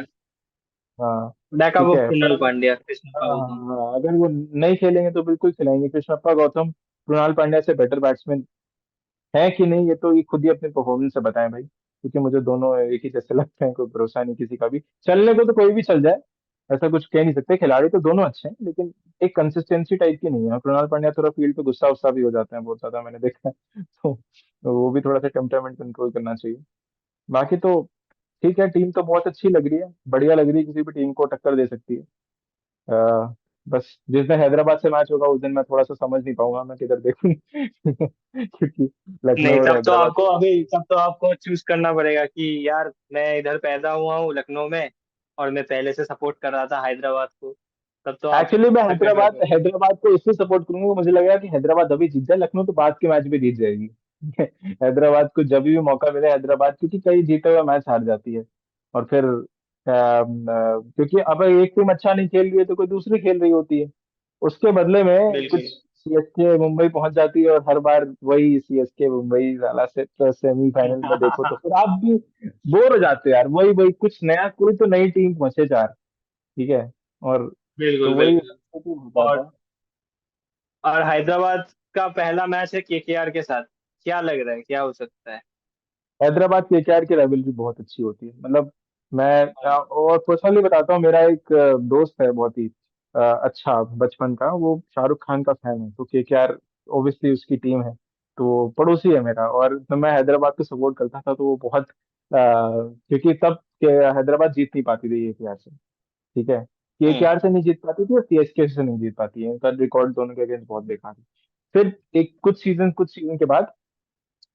हाँ बैकअप ठीक ऑफ है, कृणाल पर पांड्या, कृष्णप्पा हाँ गौतम। हाँ, हाँ, अगर वो नहीं खेलेंगे तो बिल्कुल खिलाएंगे। कृष्णप्पा गौतम कृणाल पांड्या से बेटर बैट्समैन है कि नहीं, ये तो ये खुद ही अपने परफॉर्मेंस से बताएं भाई, क्योंकि मुझे दोनों एक ही जैसे लगते हैं, कोई भरोसा नहीं किसी का भी। चलने को तो कोई भी चल जाए, ऐसा कुछ कह नहीं सकते, खिलाड़ी तो दोनों अच्छे हैं, लेकिन एक कंसिस्टेंसी टाइप की नहीं है। कृणाल पांड्या थोड़ा फील्ड पे गुस्सा उस्सा भी हो जाते हैं बहुत ज्यादा, मैंने देखा है तो वो भी थोड़ा सा टेम्परामेंट कंट्रोल करना चाहिए। बाकी तो ठीक है, टीम तो बहुत अच्छी लग रही है, बढ़िया लग रही है, किसी भी टीम को टक्कर दे सकती है। बस जिस दिन हैदराबाद से मैच होगा उस दिन मैं थोड़ा सा समझ नहीं पाऊंगा मैं किधर देखूं क्योंकि नहीं, लखनऊ और हैदराबाद तो तब तो आपको चूज करना पड़ेगा कि यार मैं इधर पैदा हुआ हूँ लखनऊ में, और मैं पहले से सपोर्ट कर रहा था हैदराबाद को। तब तो आप एक्चुअली मैं अलग करना हैदराबाद पड़ेगा। हैदराबाद को इसलिए सपोर्ट करूंगा, मुझे लगा कि हैदराबाद अभी जीत जाए, लखनऊ तो बाद के मैच भी जीत जाएगी हैदराबाद को जब भी मौका मिले हैदराबाद, क्योंकि कई जीते हुए मैच हार जाती है। और फिर क्योंकि अब एक टीम अच्छा नहीं खेल रही है तो कोई दूसरी खेल रही होती है, उसके बदले में कुछ बिल्कुल। सीएसके मुंबई पहुंच जाती है, और हर बार वही सीएसके मुंबई साला से सेमीफाइनल में देखो तो फिर आप भी बोर हो जाते हो यार, वही वही कुछ नया, कोई तो नई टीम पहुंचे चार, ठीक है, और तो बिल्कुल वही बिल्कुल। हो और जाता है। और हैदराबाद का पहला मैच है केकेआर के साथ, क्या लग रहा है, क्या हो सकता है? हैदराबाद केकेआर की राइवलरी बहुत अच्छी होती है, मतलब मैं और पर्सनली बताता हूँ, मेरा एक दोस्त है बहुत ही अच्छा बचपन का, वो शाहरुख खान का फैन है, तो केकेआर ओब्वियसली उसकी टीम है, तो पड़ोसी है मेरा, और तो मैं हैदराबाद को सपोर्ट करता था, तो वो बहुत क्योंकि तब हैदराबाद जीत नहीं पाती थी केकेआर से, ठीक है, हम्म। केकेआर से नहीं जीत पाती थी और सीएसके से नहीं जीत पाती है, इनका रिकॉर्ड दोनों के अगेंस्ट बहुत बेकार है। फिर एक कुछ सीजन के बाद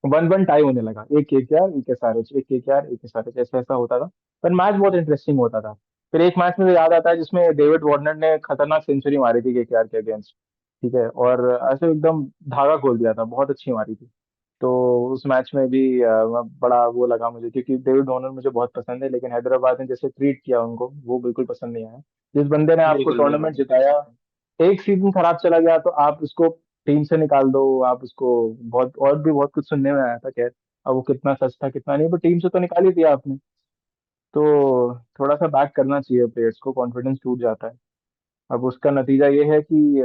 1-1 टाई होने लगा, एक केकेआर एक एसआरएच, एक केकेआर एक एसआरएच, ऐसा ऐसा होता था, पर मैच बहुत इंटरेस्टिंग होता था। फिर एक मैच मुझे याद आता है जिसमें डेविड वार्नर ने खतरनाक सेंचुरी मारी थी केकेआर के अगेंस्ट, ठीक है, और ऐसे एकदम धागा खोल दिया था, बहुत अच्छी मारी थी। तो उस मैच में भी बड़ा वो लगा मुझे, क्योंकि डेविड वार्नर मुझे बहुत पसंद है, लेकिन हैदराबाद ने जैसे ट्रीट किया उनको वो बिल्कुल पसंद नहीं आया। जिस बंदे ने आपको बिल्कुल टूर्नामेंट बिल्कुल। जिताया, एक सीजन खराब चला गया तो आप उसको टीम से निकाल दो, आप उसको, बहुत और भी बहुत कुछ सुनने में आया था, खैर अब वो कितना सच था कितना नहीं, पर टीम से तो निकाल ही दिया आपने, तो थोड़ा सा बैक करना चाहिए प्लेयर्स को, कॉन्फिडेंस टूट जाता है। अब उसका नतीजा ये है कि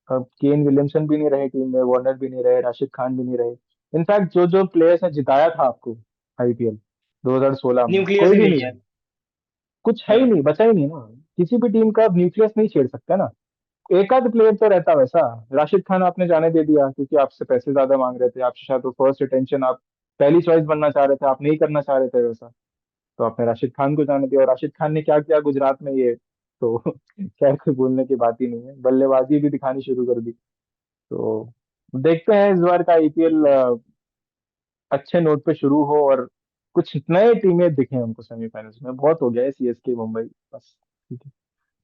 अब केन विलियमसन भी नहीं रहे टीम में, वार्नर भी नहीं रहे, राशिद खान भी नहीं रहे, इनफैक्ट जो जो प्लेयर्स ने जिताया था आपको आईपीएल 2016 में न्यूक्लियस कोई ही भी नहीं नहीं है। रहा, कुछ है ही हाँ। नहीं, बचा ही नहीं ना, किसी भी टीम का न्यूक्लियस नहीं छेड़ सकता ना, एक आध प्लेयर तो रहता वैसा। राशिद खान आपने जाने दे दिया क्योंकि आपसे पैसे ज्यादा मांग रहे थे, आपसे शायद वो फर्स्ट अटेंशन, आप पहली चॉइस बनना चाह रहे थे, आप नहीं करना चाह रहे थे वैसा, तो आपने राशिद खान को जाने दिया, और राशिद खान ने क्या किया गुजरात में ये तो खैर कोई बोलने की बात ही नहीं है, बल्लेबाजी भी दिखानी शुरू कर दी। तो देखते हैं इस बार का आईपीएल अच्छे नोट पे शुरू हो, और कुछ नए टीमें दिखे हमको सेमीफाइनल्स में, बहुत हो गया है सीएसके मुंबई, बस ठीक है।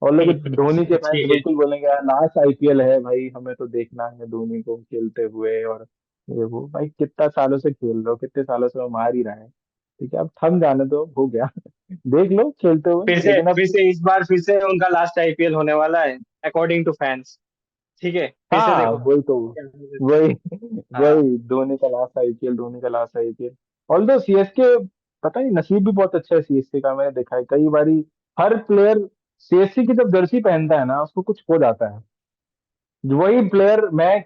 और लोग धोनी के फैंस ठीक है। बिल्कुल बोलेंगे यार लास्ट आईपीएल है भाई, हमें तो देखना है धोनी को खेलते हुए, और ये वो भाई कितना सालों से खेल रहे हो, कितने सालों से वो मार ही रहा है, ठीक है अब थम जाने दो, हो गया देख लो खेलते हुए, लेकिन अब फिर से उनका लास्ट आईपीएल होने वाला है, अकॉर्डिंग टू फैंस। ठीक है, फिर से हाँ देखो। वही तो, वही हाँ। वही धोनी का लास्ट आईपीएल, धोनी का लास्ट आईपीएल। ऑल्दो सीएसके, पता नहीं नसीब भी बहुत अच्छा है सीएसके का, मैंने देखा है कई बारी हर प्लेयर सीएसके की जब जर्सी पहनता है ना उसको कुछ हो जाता है, वही प्लेयर मैं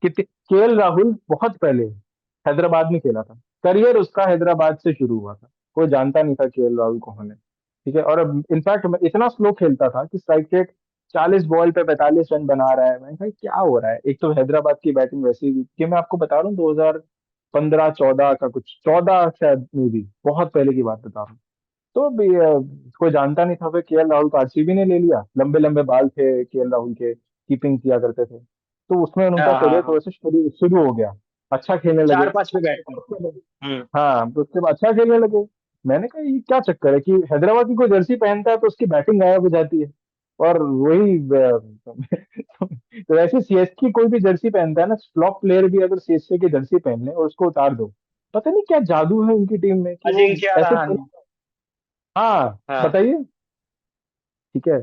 केएल राहुल बहुत पहले हैदराबाद में खेला था, करियर उसका हैदराबाद से शुरू हुआ था, कोई जानता नहीं था केएल राहुल कौन है, ठीक है, और अब इनफैक्ट इतना स्लो खेलता था कि स्ट्राइक रेट 40 बॉल पे 45 रन बना रहा है, मैं भाई क्या हो रहा है, एक तो हैदराबाद की बैटिंग वैसी थी कि मैं आपको बता रहा हूँ 2015-14 का, कुछ 14 शायद में भी, बहुत पहले की बात बता रहा हूँ। तो भी कोई जानता नहीं था, फिर केएल राहुल को आरसीबी ने ले लिया, लंबे लंबे बाल थे केएल राहुल के, कीपिंग किया करते थे, तो उसमें उनका हाँ हाँ करियर हाँ। थोड़ा सा शुरू शुरू हो गया, अच्छा खेलने लगे। 4-5 पे बैठते हैं। उसके बाद- हम्म। हाँ तो उसके बाद अच्छा खेलने लगे, मैंने कहा ये क्या चक्कर है कि हैदराबाद की कोई जर्सी पहनता है तो उसकी बैटिंग गायब हो जाती है, और वही तो वैसे सीएसके कोई भी जर्सी पहनता है ना, फ्लॉप प्लेयर भी अगर सीएसके की जर्सी पहन ले और उसको उतार दो, पता नहीं क्या जादू है उनकी टीम में कि वो अजिंक्य ऐसे, रहाणे। हाँ हाँ। बताइए। ठीक है।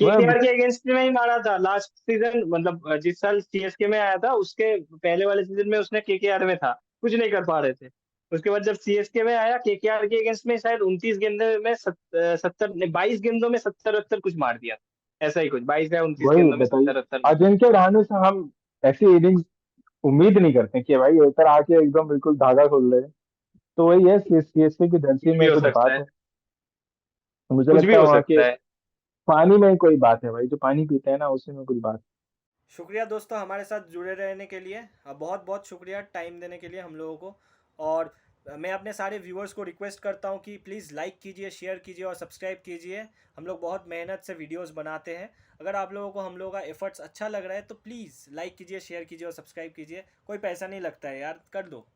केकेआर मैं के अगेंस्ट में ही मारा था लास्ट सीजन, मतलब जिस साल सीएसके में आया था उसके पहले वाले सीजन में उसने केकेआर में था, कुछ नहीं कर पा रहे थे। उसके बाद जब सीएसके में आया केकेआर के अगेंस्ट में शायद 29 गेंदों में 22 गेंदों में 70-72 कुछ मार दिया, ऐसा ही कुछ 22 या 29 वही गेंदों में बताइए, 70-72 मार। अजिंक्य रहाणे से हम ऐसी इनिंग्स उम्मीद नहीं करते कि भाई इधर आके एकदम बिल्कुल धागा खोल रहे हैं। तो वही है, सीएसके की कुछ धरती भी में हो कुछ सकता बात है, है। मुझे कुछ भी लगता है हो वहाँ के सकता है। पानी में ही कोई बात है भाई, जो पानी पीते हैं ना उसी में कुछ बात है। शुक्रिया दोस्तों हमारे साथ जुड़े रहने के लिए, बहुत बहुत शुक्रिया टाइम देने के लिए हम लोगों को। और मैं अपने सारे व्यूअर्स को रिक्वेस्ट करता हूँ कि प्लीज़ लाइक कीजिए, शेयर कीजिए और सब्सक्राइब कीजिए। हम लोग बहुत मेहनत से वीडियोस बनाते हैं। अगर आप लोगों को हम लोगों का एफर्ट्स अच्छा लग रहा है तो प्लीज़ लाइक कीजिए, शेयर कीजिए और सब्सक्राइब कीजिए। कोई पैसा नहीं लगता है यार, कर दो।